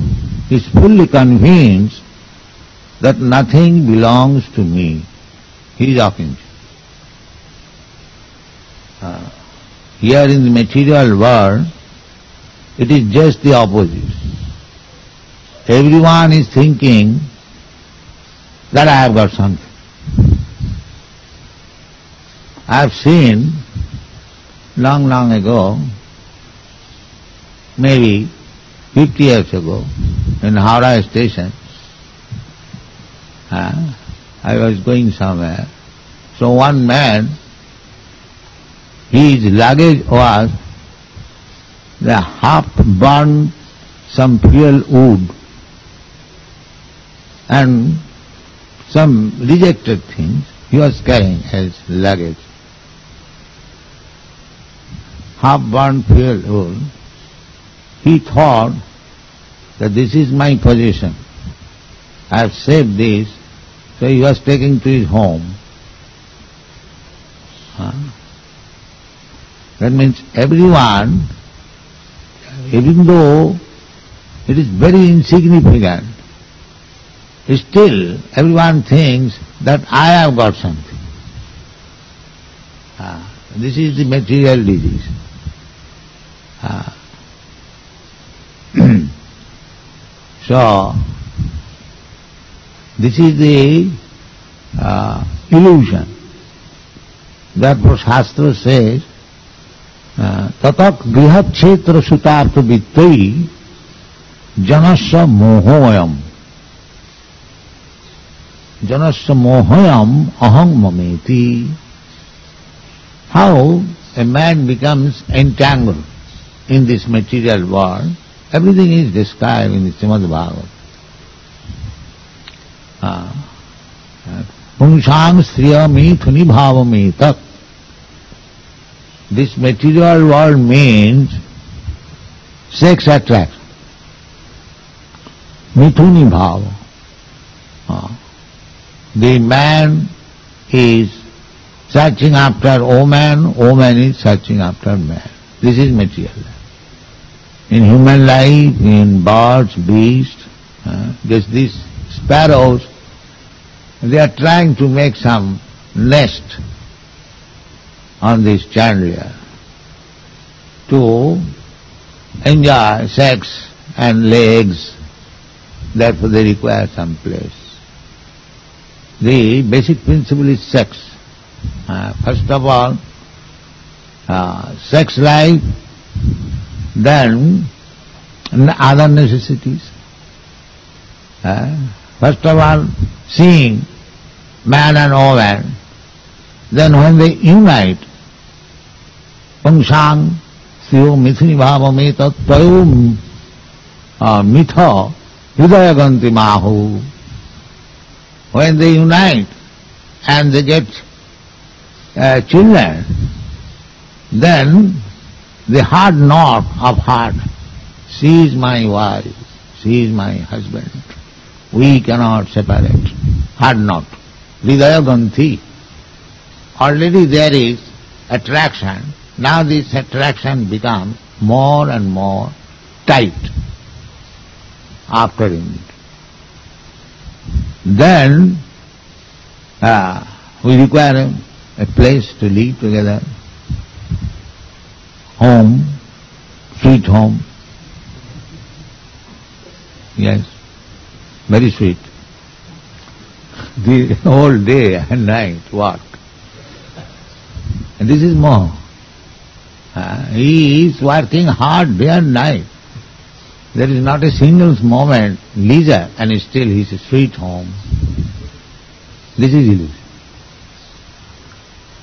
is fully convinced that nothing belongs to me. He is akinchi. Here in the material world, it is just the opposite. Everyone is thinking that I have got something. I have seen long ago, maybe 50 years ago, in Howrah station, I was going somewhere. So one man, his luggage was the half-burned some fuel wood and some rejected things he was carrying as luggage. Half-burned fuel wood. He thought that this is my possession. I have saved this, so he was taking to his home. That means everyone, even though it is very insignificant, still everyone thinks that I have got something. This is the material disease. So, this is the illusion. Therefore Shastra says, tatak grihat kshetra sutartha vittai janasya mohoyam. Janasya mohoyam aham mameti. How a man becomes entangled in this material world, everything is described in the Srimad Bhagavatam. Pungsang striya mithuni bhavametat. This material world means sex attraction. Mithuni bhava. The man is searching after woman is searching after man. This is material life. In human life, in birds, beasts, just these sparrows, they are trying to make some nest on this chandelier to enjoy sex and legs, therefore they require some place. The basic principle is sex. First of all, sex life, then other necessities. First of all, seeing man and woman, then when they unite, Pungsang Siyo Mithuni Bhava Meta Tayo Mitha Hidayaganti Mahu. When they unite and they get children, then the hard knot of heart, she is my wife, she is my husband, we cannot separate. Hard knot. Hidayaganti. Already there is attraction. Now this attraction becomes more and more tight after it. Then we require a place to live together, home, sweet home. Yes, very sweet. The whole day and night work. And this is more. He is working hard day and night. There is not a single moment leisure, and still he is a sweet home. This is illusion.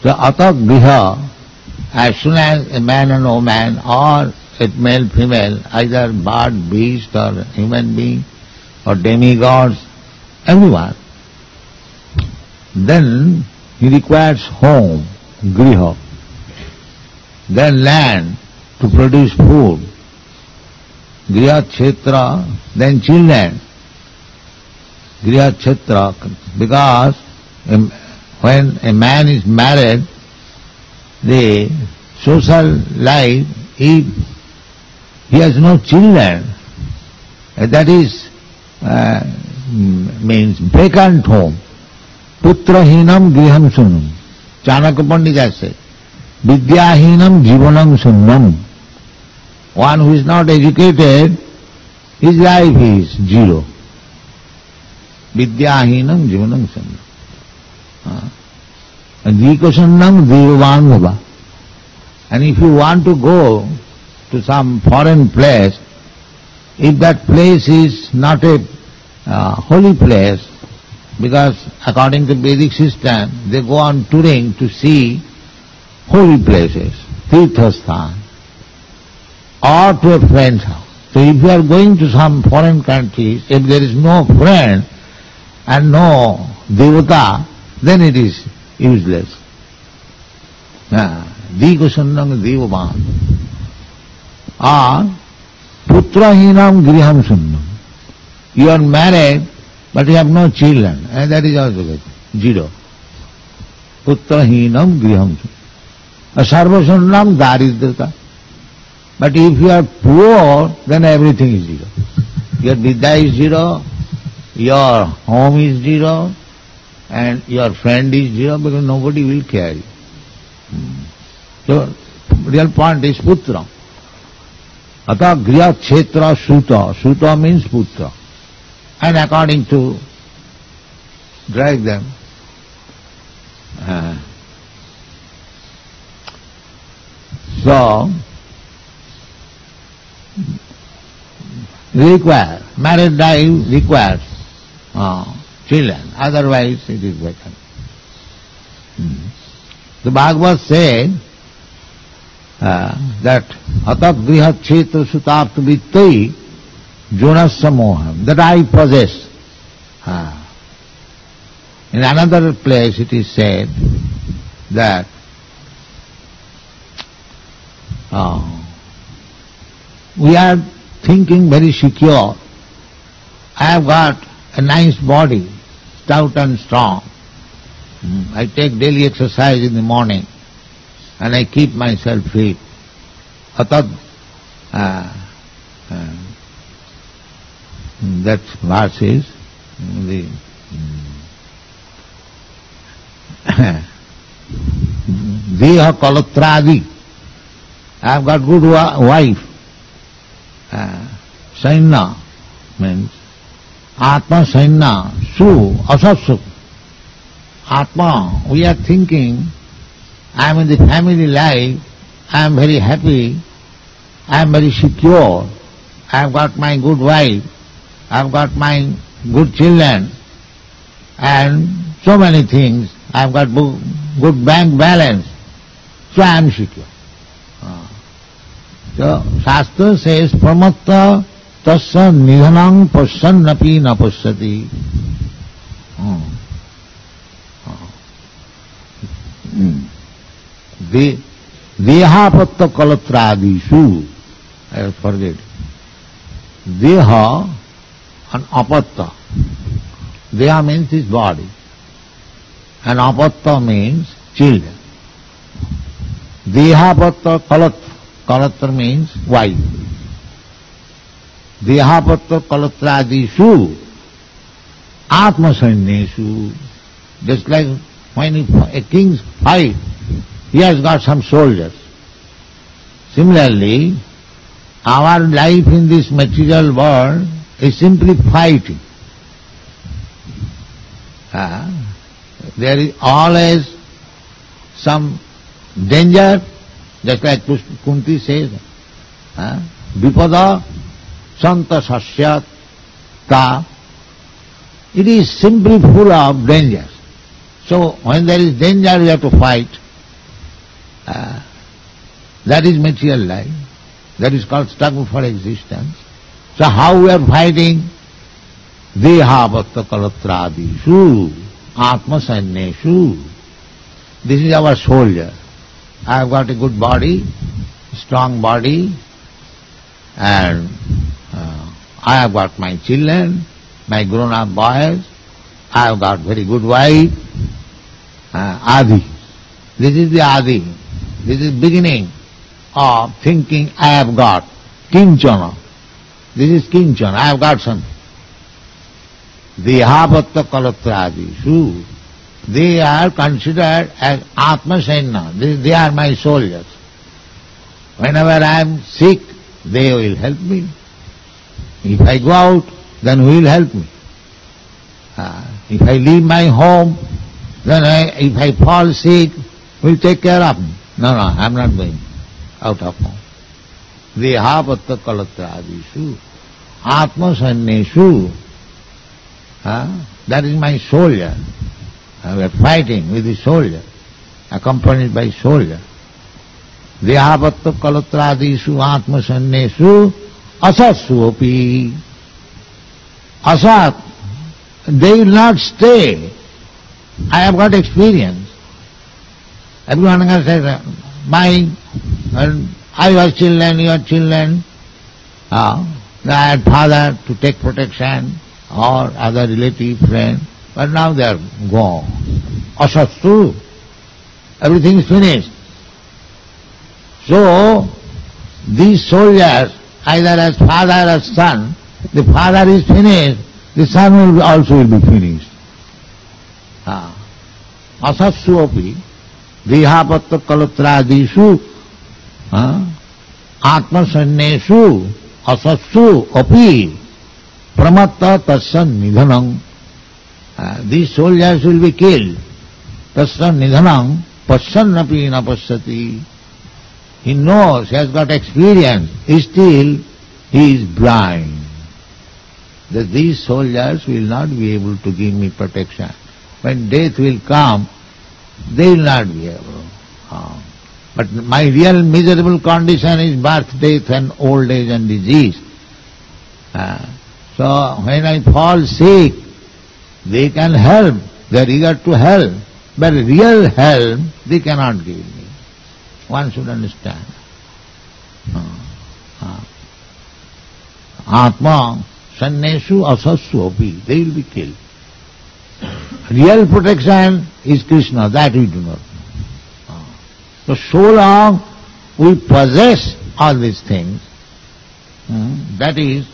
So atak griha, as soon as a man and woman, or a male, female, either bird, beast, or human being, or demigods, everyone, then he requires home, griha, then land to produce food, griha kshetra, then children, griha kshetra, because when a man is married, the social life, if he has no children, That is means vacant home. Putrahinam griham sunnam. Chanakya Pandita said, Vidyahinam jivanam sunnam. One who is not educated, his life is zero. Vidyahinam jivanam sunnam. Dikasannam devavandhava. And if you want to go to some foreign place, if that place is not a holy place, because according to Vedic system, they go on touring to see holy places, Tirthasthan, or to a friend's house. So if you are going to some foreign countries, if there is no friend and no devata, then it is useless. Dikasannam devavan. Or putrahinam griham sunnam. You are married, but you have no children, and that is also good. Zero. Putrahinam griham sunnam. Sarvasunnam daridrata. But if you are poor, then everything is zero. Your vidya is zero, your home is zero, and your friend is zero, because nobody will care you. So, real point is putra. Ata griya kshetra suta. Suta means putra. And according to drive them, so married life requires children, otherwise it is vacant. The Bhagavad said that atat griha kshetra sutapta vittai jonasya moham, that I possess. In another place it is said that we are thinking very secure. I have got a nice body, stout and strong. I take daily exercise in the morning and I keep myself fit. Atat, that verse is the Deha Kalatradi. I have got good wife. Saina means Atma Saina, Su, Asasuk. Atma, we are thinking, I am in the family life, I am very happy, I am very secure, I have got my good wife, I have got my good children, and so many things, I have got good bank balance, so I am secure. So, Shastra says, Pramatta tasya nidhanam pasyannapi na pasyati. Dehapatta kalatradisu, I forget. Deha and apatta. Deha means his body, and apatta means children. Dehapatta kalatra. Kalatra means wife. Dehapatta kalatradisu atma sannesu. Just like when a king fights, he has got some soldiers. Similarly, our life in this material world is simply fighting. There is always some danger, just like Kunti says, Vipada Santa Sasyat Ta. It is simply full of dangers. So when there is danger, we have to fight. That is material life. That is called struggle for existence. So how we are fighting? Dehapatta kalatradisu atma sanneshu. This is our soldier. I have got a good body, strong body, and I have got my children, my grown-up boys, I have got very good wife, Adi. This is the Adi. This is beginning of thinking I have got kinchana. This is Kinchan, I have got something. Dehapatta Kalatradi. They are considered as Atma Saina. They are my soldiers. Whenever I am sick, they will help me. If I go out, then who will help me? If I leave my home, then if I fall sick, who will take care of me? No, I am not going out of home. Dehapatta Kalatradisu, Atma Sannesu. That is my soldier. We are fighting with the soldier, accompanied by soldier. Dehapatta Kalatradisu, Atma Sannesu, Asatsu api. Asat, they will not stay. I have got experience. Everyone can say, mine, I was children, you are children. I had father to take protection, or other relative, friend, but now they are gone. Asatsu, everything is finished. So, these soldiers, either as father or son, the father is finished, the son will also be finished. Asatsu api, dehapatta kalatradisu, atma sannesu, asatsu api, pramatta tassan nidhanam. These soldiers will be killed. Tassan nidhanam, passannapi na passati. He knows, he has got experience, still he is blind. That these soldiers will not be able to give me protection. When death will come, they will not be able. But my real miserable condition is birth, death and old age and disease. So when I fall sick, they can help, they are eager to help, but real help they cannot give me. One should understand. Atma sannesu asassu api, they will be killed. Real protection is Krishna, that we do not know. So long we possess all these things, that is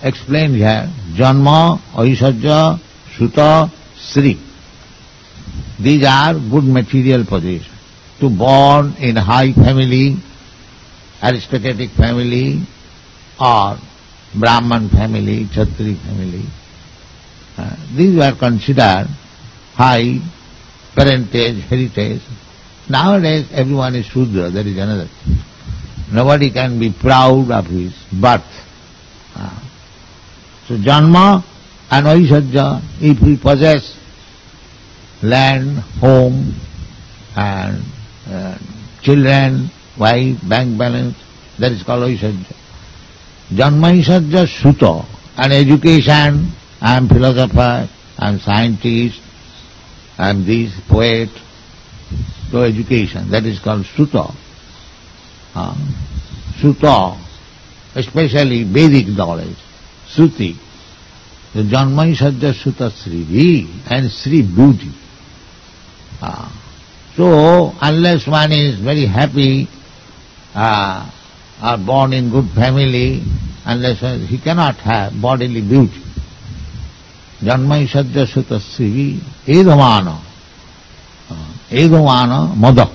explained here, Janma, Aishajya, Suta, Sri. These are good material possessions. To born in high family, aristocratic family, or Brahman family, Kshatri family. These were considered high parentage, heritage. Nowadays everyone is Shudra, that is another thing. Nobody can be proud of his birth. So Janma and Aishajya, if we possess land, home, and children, wife, bank balance, that is called Aishajya. Janma Aishajya Suta, and education, I am philosopher, I am scientist, I am this poet. So education, that is called Suta. Suta, especially Vedic knowledge, Suti. The Janma Aishajya Suta Sri, and Sri beauty. So, unless one is very happy, or born in good family, unless he cannot have bodily beauty. Janma Aishajya Suta Sri, Edamana, Mada.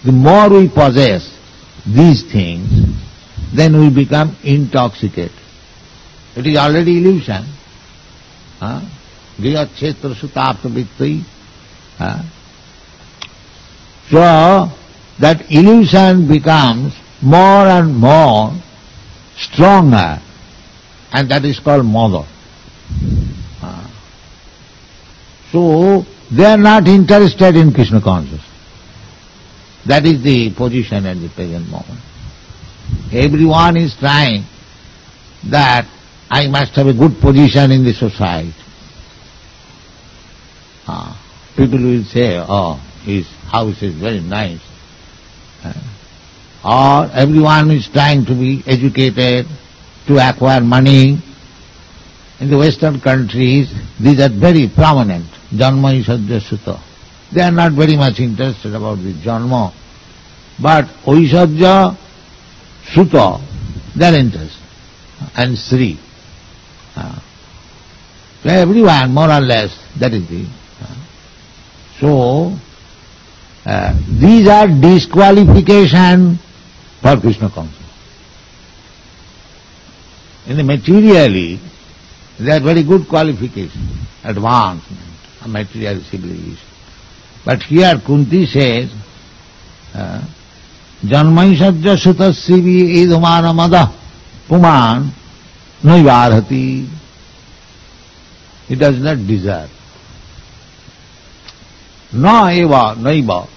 The more we possess these things, then we become intoxicated. It is already illusion. Griya Kshetra Sutapta Vittai. So, that illusion becomes more and more stronger, and that is called mother. So, they are not interested in Krishna consciousness. That is the position at the present moment. Everyone is trying that I must have a good position in the society. People will say, oh, his house is very nice. Or everyone is trying to be educated, to acquire money. In the Western countries, these are very prominent. Janma Aishajya Suta. They are not very much interested about the Janma. But Aishajya Suta, their interest, and Sri. So everyone, more or less, that is the. So, these are disqualification for Krishna consciousness. In the materially, they are very good qualification, advancement of material civilization. But here Kunti says, Janmaisajya sutasrivi idumana mada puman naivarhati. It does not deserve. Na eva naiva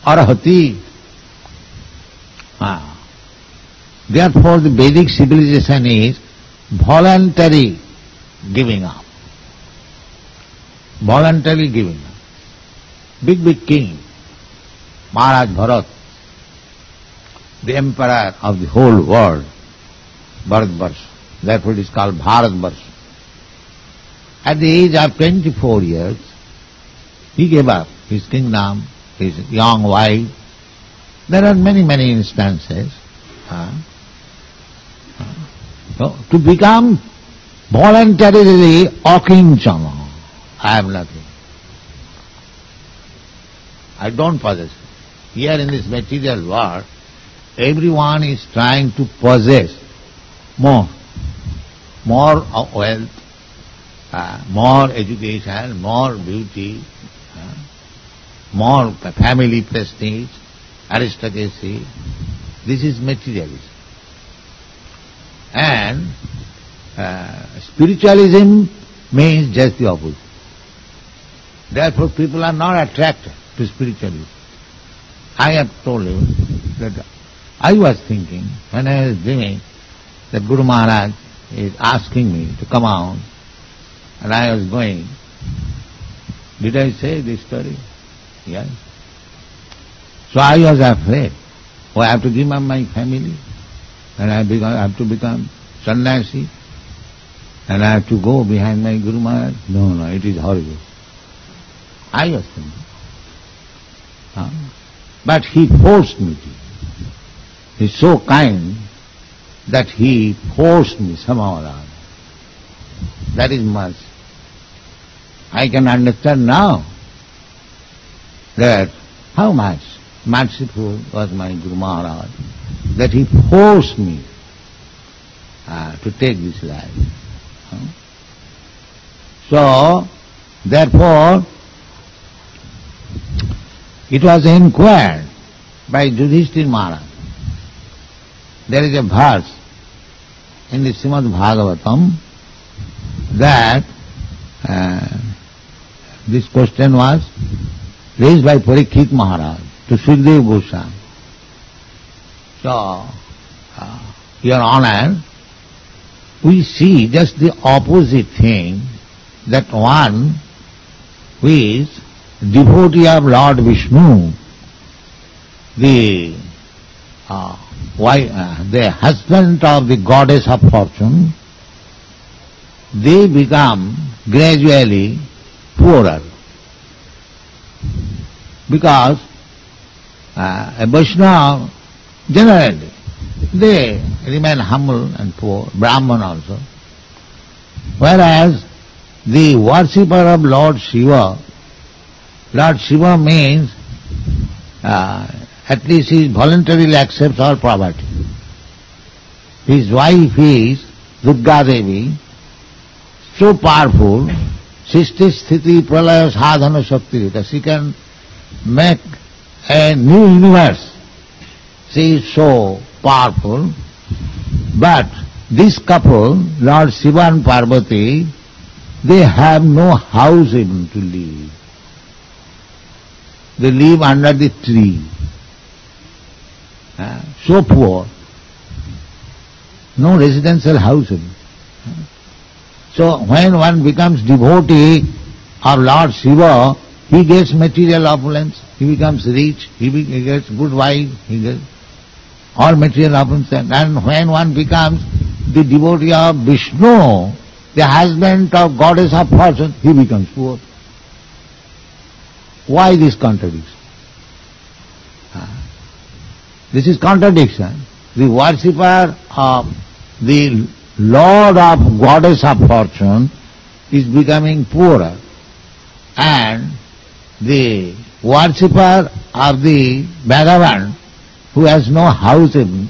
arhati. Therefore the Vedic civilization is voluntary giving up. Voluntary giving up. Big king, Maharaj Bharat, the emperor of the whole world, Bharatvarsha, therefore it is called Bharatvarsha. At the age of 24 years, he gave up his kingdom, his young wife. There are many instances. So, to become voluntarily akinchana, I have nothing. I don't possess. Here in this material world, everyone is trying to possess more wealth, more education, more beauty, more family prestige, aristocracy. This is materialism. And spiritualism means just the opposite. Therefore people are not attracted to spiritualism. I have told you that I was thinking when I was dreaming that Guru Maharaj is asking me to come out and I was going. Did I say this story? Yes. So I was afraid. Oh, I have to give up my family and I have to become sannyasi and I have to go behind my Guru Maharaj. No, it is horrible. I was thinking. But he forced me to. He is so kind that he forced me somehow or other. That is mercy. I can understand now that how much merciful was my Guru Maharaj that he forced me to take this life. So, therefore, it was inquired by Yudhishthira Maharaj. There is a verse in the Srimad Bhagavatam that this question was raised by Parikshit Maharaj to Sukadeva Goswami. So, Your Honor, we see just the opposite thing, that one who is devotee of Lord Vishnu, the husband of the goddess of fortune, they become gradually poorer. Because a Vaishnava, generally, they remain humble and poor, Brahman also. Whereas the worshipper of Lord Shiva means at least he voluntarily accepts all poverty. His wife is Durga Devi, so powerful, Sisti Sthiti Pralaya Sadhana Shakti, that she can make a new universe. She is so powerful, but this couple, Lord Shiva and Parvati, they have no house even to live. They live under the tree. So poor. No residential house. So when one becomes devotee of Lord Shiva, he gets material opulence, he becomes rich, he gets good wife, he gets all material opulence. And when one becomes the devotee of Vishnu, the husband of goddess of fortune, he becomes poor. Why this contradiction? This is contradiction. the worshipper of the Lord of Goddess of Fortune is becoming poorer, and the worshipper of the Bhagavan, who has no house even,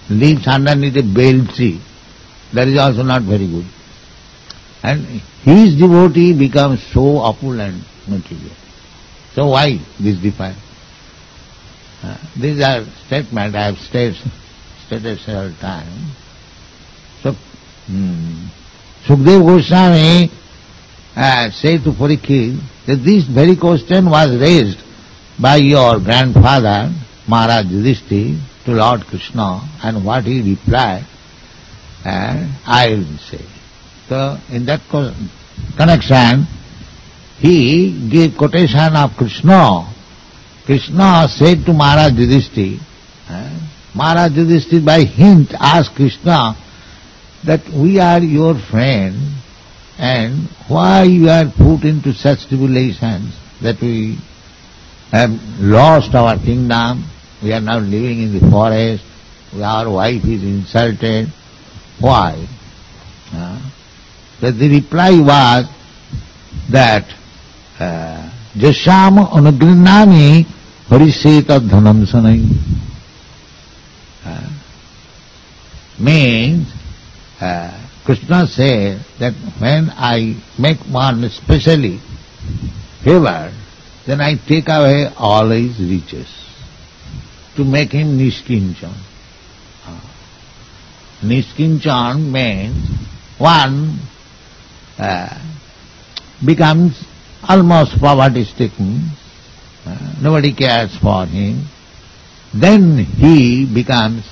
lives underneath a bale tree, that is also not very good. And his devotee becomes so opulent material. So why this difference? These are statements I have stated several times. So, Sukadeva Goswami said to Parikshit that this very question was raised by your grandfather, Maharaj Yudhishthira, to Lord Krsna, and what he replied, I will say. So, in that connection, he gave quotation of Krsna. Krishna said to Maharaj Yudhishthira, Maharaj Yudhishthira by hint asked Krishna that we are your friend, and why you are put into such tribulations that we have lost our kingdom, we are now living in the forest, our wife is insulted, why? But the reply was that Jasham anugrinami hariseta dhanam sanai. Means Krishna said that when I make one specially favored, then I take away all his riches to make him Nishkinchan. Nishkinchan means one becomes almost poverty-stricken, nobody cares for him, then he becomes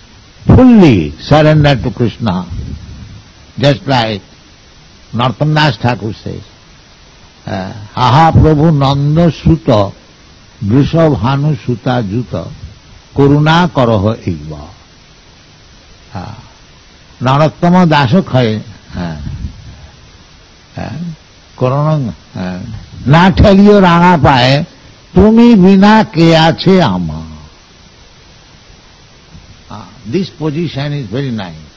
fully surrendered to Krishna, just like Narottam Das Thakur says, Aha Prabhu Nanda Suta Vrishabhanu Suta Juta Karuna Karaha Eva. Narottama Dasa Khaye Karuna Na ঠেলিও রাঙা পায়ে তুমি বিনা কে আছে আমার. This position is very nice.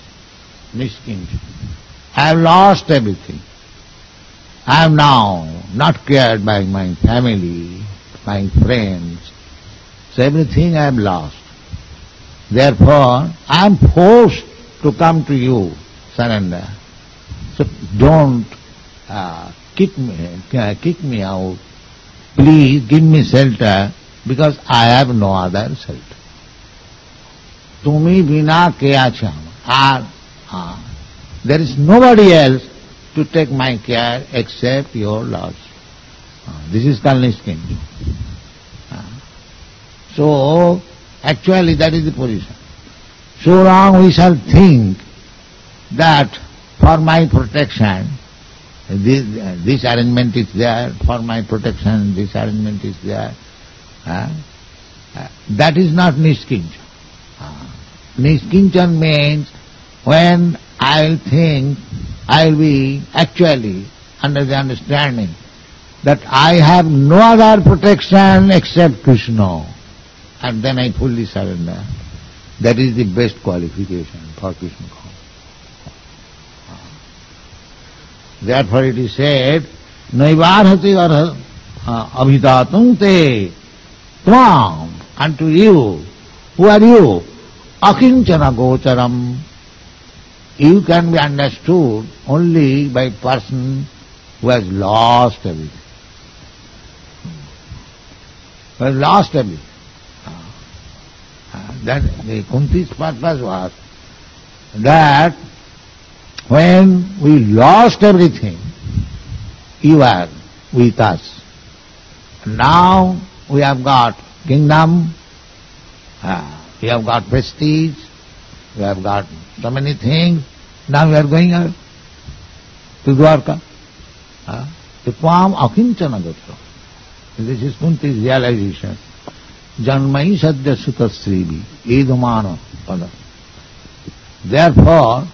Nishkinchan. I have lost everything. I am now not cared by my family, my friends. So everything I have lost. Therefore, I am forced to come to you, surrender. So don't kick me out. Please give me shelter, because I have no other shelter. Tumi bina ke ache amar. There is nobody else to take my care except your Lord. This is called Nishkinchan. So, actually that is the position. So long we shall think that for my protection, this arrangement is there, for my protection this arrangement is there. That is not Nishkinchan. Nishkinchan means when I will think, I will be actually under the understanding that I have no other protection except Krishna, and then I fully surrender. That is the best qualification for Krishna consciousness. Therefore it is said, Naivarhati abhidatum te tvam, unto you. Who are you? Akinchana gocharam. You can be understood only by a person who has lost everything. Who has lost everything. That the Kunti's purpose was that when we lost everything, you are with us. Now we have got kingdom, we have got prestige, we have got so many things. Now we are going out to Dwarka. To Tvam Akinchana Gotra. This is Kunti's realization. Janmai Sadhya Sutta Srivi Edamana Pada. Therefore,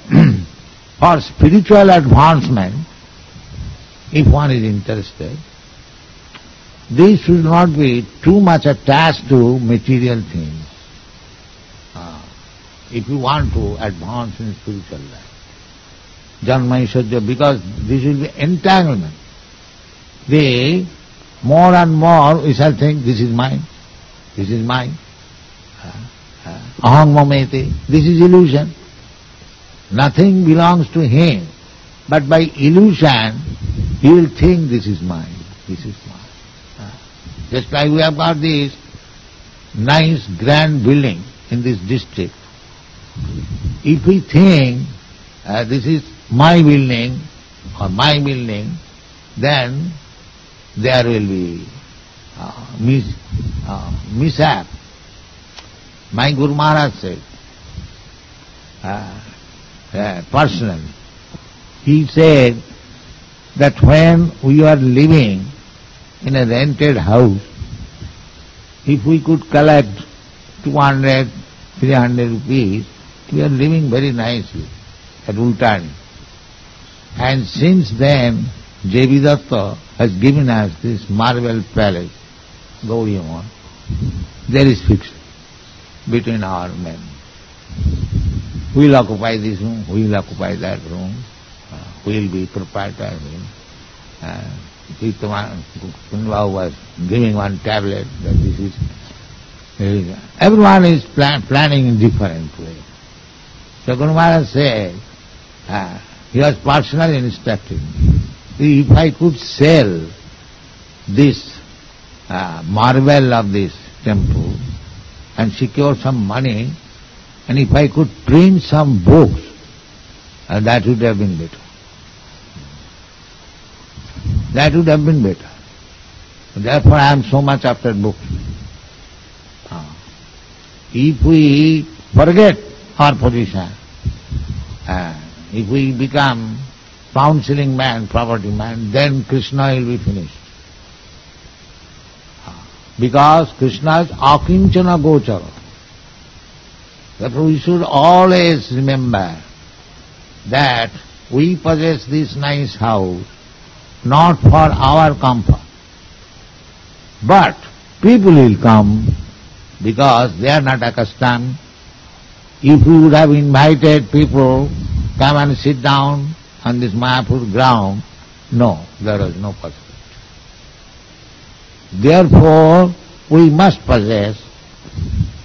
for spiritual advancement, if one is interested, this should not be too much attached to material things. if you want to advance in spiritual life. Janma Ishajya, because this will be entanglement. The more and more we shall think, this is mine, this is mine. Aham mamete, this is illusion. Nothing belongs to him. But by illusion, he will think this is mine, this is mine. Just like we have got this nice grand building in this district. If we think this is my building or my building, then there will be mishap. My Guru Maharaj said, personally, he said that when we are living in a rented house, if we could collect 200, 300 rupees, we are living very nicely at Ultani. And since then, J.B. Datta has given us this marble palace, Gauriya, there is fiction between our men. We will occupy this room, we will occupy that room, we will be proprietor. Kundva was giving one tablet that this is. Everyone is planning in different way. So Guru Maharaj said, he was personally instructed me. If I could sell this marble of this temple and secure some money, and if I could print some books, that would have been better. That would have been better. Therefore I am so much after books. If we forget our position, if we become pound-shilling man, property man, then Krishna will be finished. Because Krishna is akinchana gochara. Therefore we should always remember that we possess this nice house not for our comfort, but people will come because they are not accustomed. If we would have invited people, come and sit down on this Mayapur ground, no, there was no possibility. Therefore, we must possess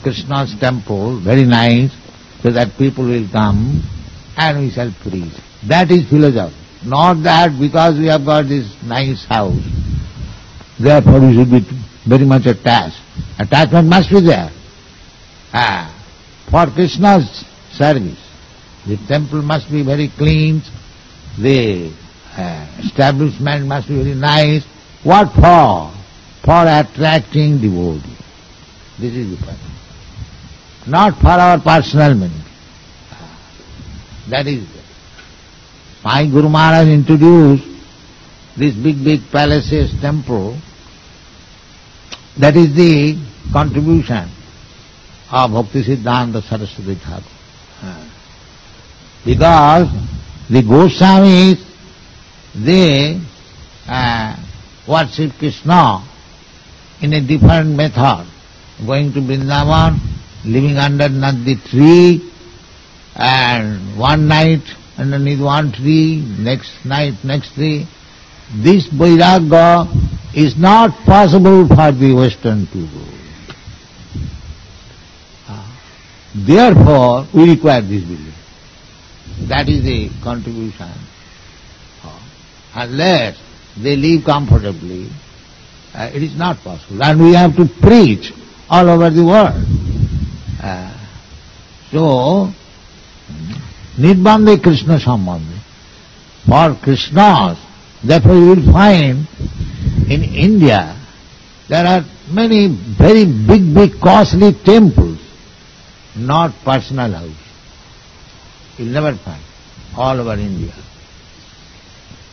Krishna's temple, very nice, so that people will come and we shall preach. That is philosophy. Not that because we have got this nice house, therefore we should be very much attached. Attachment must be there. For Krishna's service, the temple must be very clean, the establishment must be very nice. What for? For attracting devotees. This is the point. Not for our personal meaning. That is it. My Guru Maharaj introduced this big palaces, temple. That is the contribution of Bhakti Siddhanta Saraswati Thakur. Because the Goswamis, they worship Krishna in a different method, going to Vrindavan, living under the tree, and one night underneath one tree, next night next tree. This vairagya is not possible for the Western people. Therefore, we require this belief. That is the contribution. Unless they live comfortably, it is not possible. And we have to preach all over the world. So, Nirbandhe Krishna Sambandhe. For Krishnas, therefore you will find in India there are many very big costly temples, not personal house. You will never find all over India.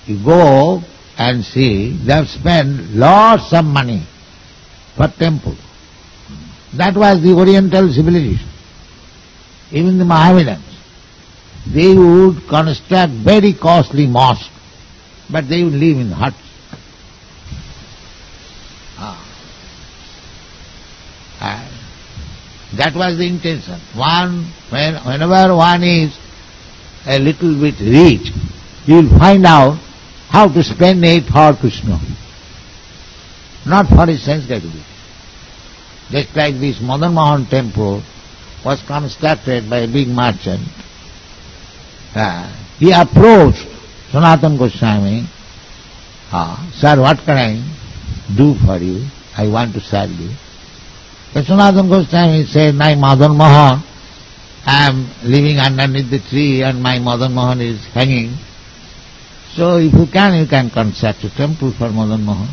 You go and see, they have spent lots of money for temples. That was the Oriental civilization. Even the Mohammedans, they would construct very costly mosques, but they would live in huts. That was the intention. Whenever one is a little bit rich, you will find out how to spend it for Krishna, not for his sense gratification. Just like this Madan Mohan temple was constructed by a big merchant. He approached Sanatana Goswami, "Sir, what can I do for you? I want to serve you." But Sanatana Goswami said, "My Madan Mohan, I am living underneath the tree and my Madan Mohan is hanging. So if you can construct a temple for Madan Mohan."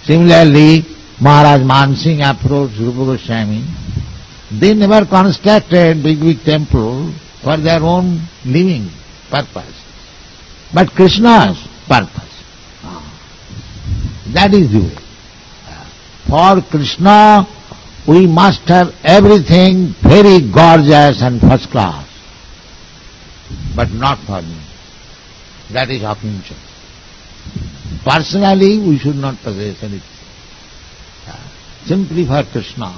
Similarly, Maharaj Man Singh approached Rupa Goswami. They never constructed big temple for their own living purpose, but Krishna's purpose. That is the way. For Krishna, we must have everything very gorgeous and first class, but not for me. That is akincha. Personally, we should not possess anything. Simply for Krishna.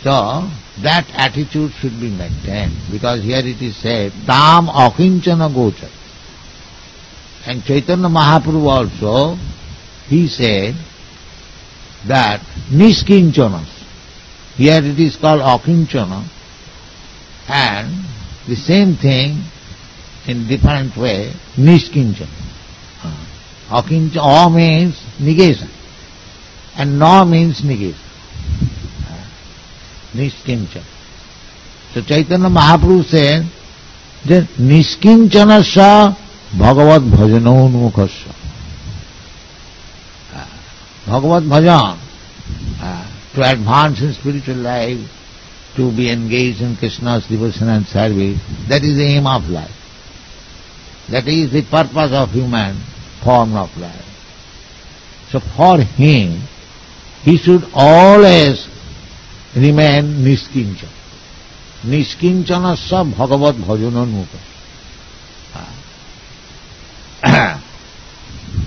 So, that attitude should be maintained, because here it is said, Tam akinchana gochar. And Chaitanya Mahaprabhu also, he said that niskinchanas. Here it is called akinchana, and the same thing in different way, niskinchana. Akinchana, a means negation, and na means negation. Niskinchana. So Chaitanya Mahaprabhu said that niskinchana bhagavad bhajanonmukhasya. Bhagavad bhajan, to advance in spiritual life, to be engaged in Krishna's devotion and service, that is the aim of life. That is the purpose of human form of life. So for him, he should always remain niskinchana. Niskinchana sa bhagavad bhajanonmukha.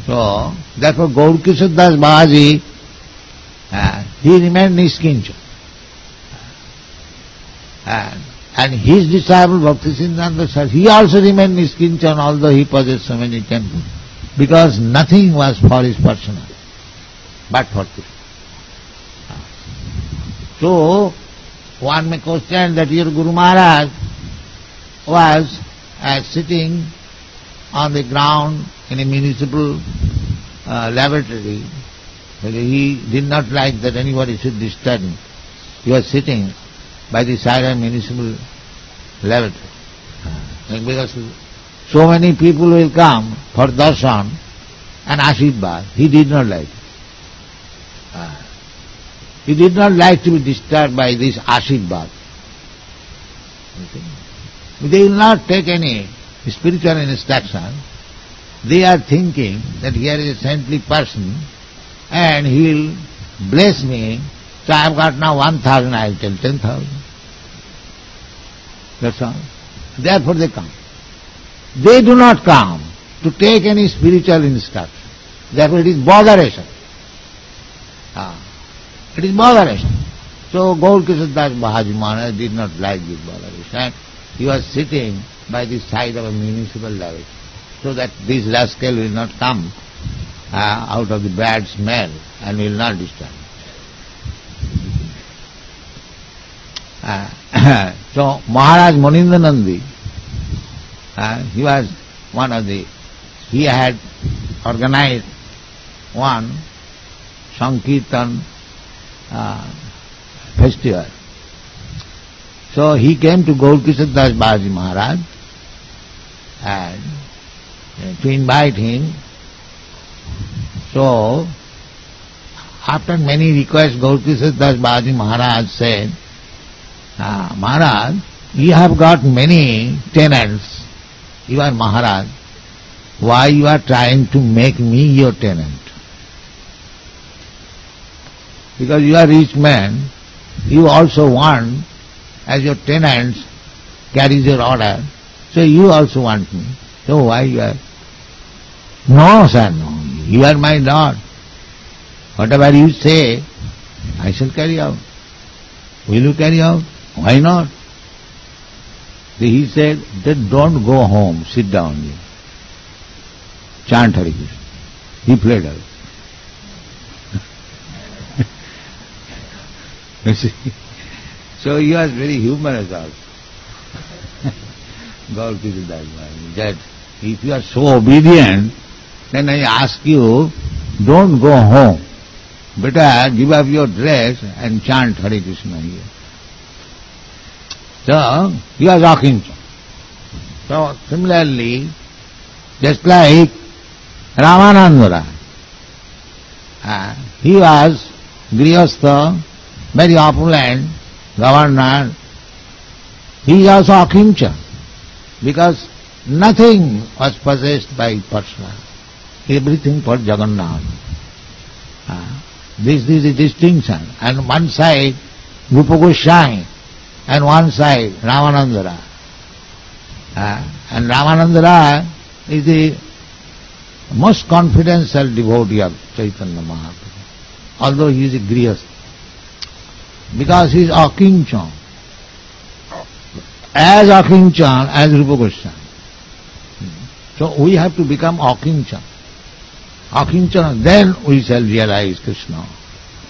So, therefore Gaurkishore Das Babaji, he remained niskinchana. And his disciple Bhaktisiddhanta Saraswati, he also remained niskinchana, although he possessed so many temples, because nothing was for his personal, but for Krishna. So, one may question that your Guru Maharaj was sitting on the ground in a municipal lavatory. He did not like that anybody should disturb him. He was sitting by the side of municipal lavatory. Because so many people will come for darshan and ashirvad. He did not like it. He did not like to be disturbed by this ashirvad. They will not take any spiritual instruction. They are thinking that here is a saintly person and he will bless me, so I have got now 1,000, I will tell 10,000. That's all. Therefore they come. They do not come to take any spiritual instruction. Therefore it is botheration. It is botheration. So Gaurkishore Das Babaji Maharaj did not like this botheration. He was sitting by the side of a municipal lavatory, so that this rascal will not come out of the bad smell and will not disturb. So Maharaj Monindanandi, he was one of the, he had organized one Sankirtan festival. So he came to Gaurkishore Das Babaji Maharaj and to invite him. So after many requests, Gaurkishore Das Babaji Maharaj said, Maharaj, you have got many tenants. You are Maharaj. Why you are trying to make me your tenant? Because you are rich man, you also want, as your tenants carries your order, so you also want me. So why you are? No, sir, no. You are my Lord. Whatever you say, I shall carry out. Will you carry out? Why not? He said, then don't go home, sit down here. Chant Hare Krishna. He played away. You see? So he was very humorous also. God gives you that one. That if you are so obedient, then I ask you, don't go home. Better give up your dress and chant Hare Krishna here. So, he was walking. So, similarly, just like Ramananda, he was Grihastha, very opulent, governor. He is also Akincha, because nothing was possessed by Krsna. Everything for Jagannath. This is the distinction. And one side, Rupa Goswami, and one side, Ramananda. And Ramananda is the most confidential devotee of Chaitanya Mahaprabhu, although he is a Grihastha. Because he is Akinchan. As Akinchan as Rupa Goswami. So we have to become Akinchan. Akinchana, then we shall realize Krishna.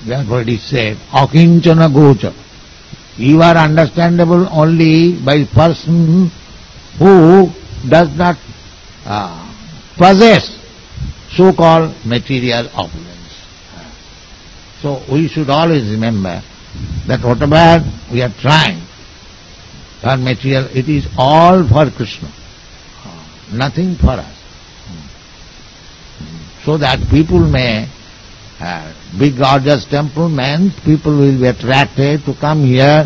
Therefore it is said, Akinchana gocha. You are understandable only by person who does not possess so-called material opulence. So we should always remember that whatever we are trying for material, it is all for Krishna, nothing for us. So that people may, big gorgeous temple means people will be attracted to come here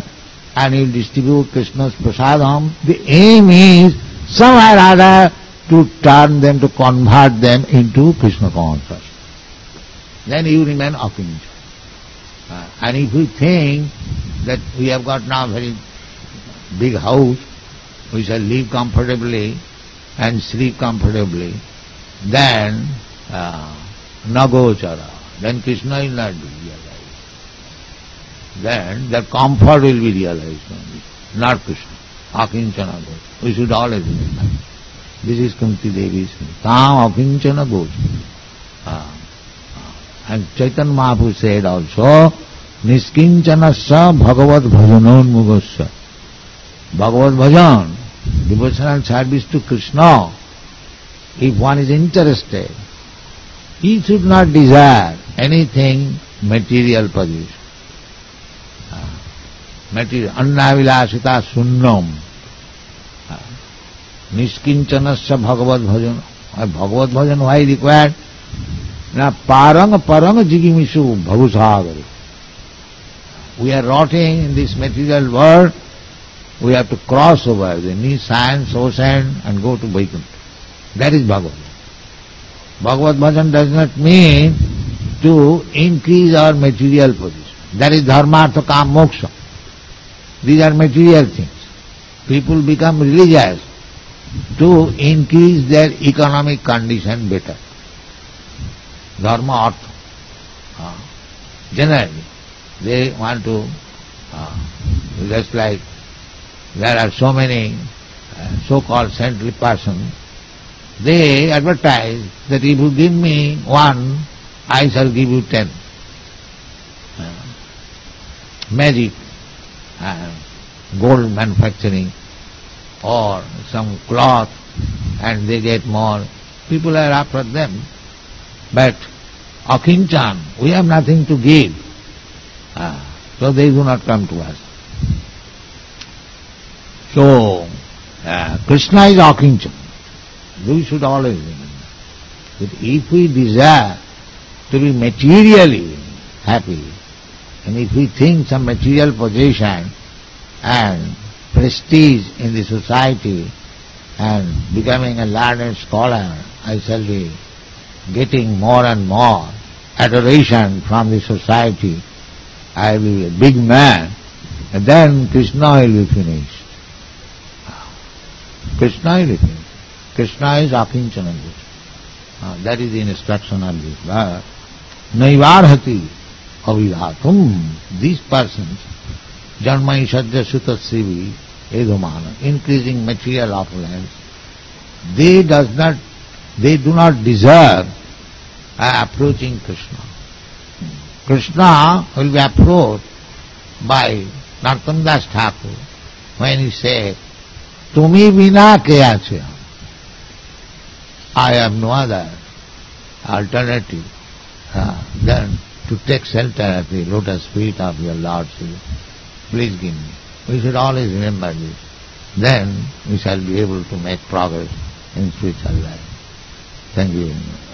and will distribute Krishna's prasadam. The aim is somehow or other to turn them, to convert them into Krishna consciousness. Then you remain Akincha. And if we think that we have got now a very big house, we shall live comfortably and sleep comfortably, then nagochara, then Krishna will not be realized. Then that comfort will be realized only, not Krishna. Akinchana gocha. We should always remember. This is Kunti Devi's Tam Akinchana gocha. And Chaitanya Mahaprabhu said also, Niskinchana Bhagavad Bhajanon Mugosya. Bhagavad Bhajan, devotional service to Krishna. If one is interested, he should not desire anything material position. Material, annavilasita sunnam. Niskinchanasya Bhagavad Bhajan. Bhagavad Bhajan, why required? Na parang jigimisu bhavusagari. We are rotting in this material world. We have to cross over the Nissan, ocean and go to Vaikuntha. That is Bhagavad. Bhagavad Bhajan does not mean to increase our material position. That is dharma, artha, kam, moksha. These are material things. People become religious to increase their economic condition better. Dharma, artha. Generally, they want to, just like there are so many so-called saintly persons, they advertise that if you give me 1, I shall give you 10. Magic, gold manufacturing, or some cloth, and they get more. People are after them. But Akinchan, we have nothing to give. So they do not come to us. So, Krishna is Akinchan. We should always remember that if we desire to be materially happy, and if we think some material possession and prestige in the society and becoming a learned scholar, I shall be getting more and more adoration from the society, I will be a big man, and then Krishna will be finished. Krishna will be finished. Krishna is Akinchana. That is the instruction of this verse. Naivarhati avidhatum. These persons, Janmai Sadhya Sutta Sivi, Edumana, increasing material opulence, they do not deserve approaching Krishna. Krishna will be approached by Narottam Das Thakur when he says, Tumi vina ke ache. I have no other alternative than to take shelter at the lotus feet of your Lord. Please give me. We should always remember this. Then we shall be able to make progress in spiritual life. Thank you very much.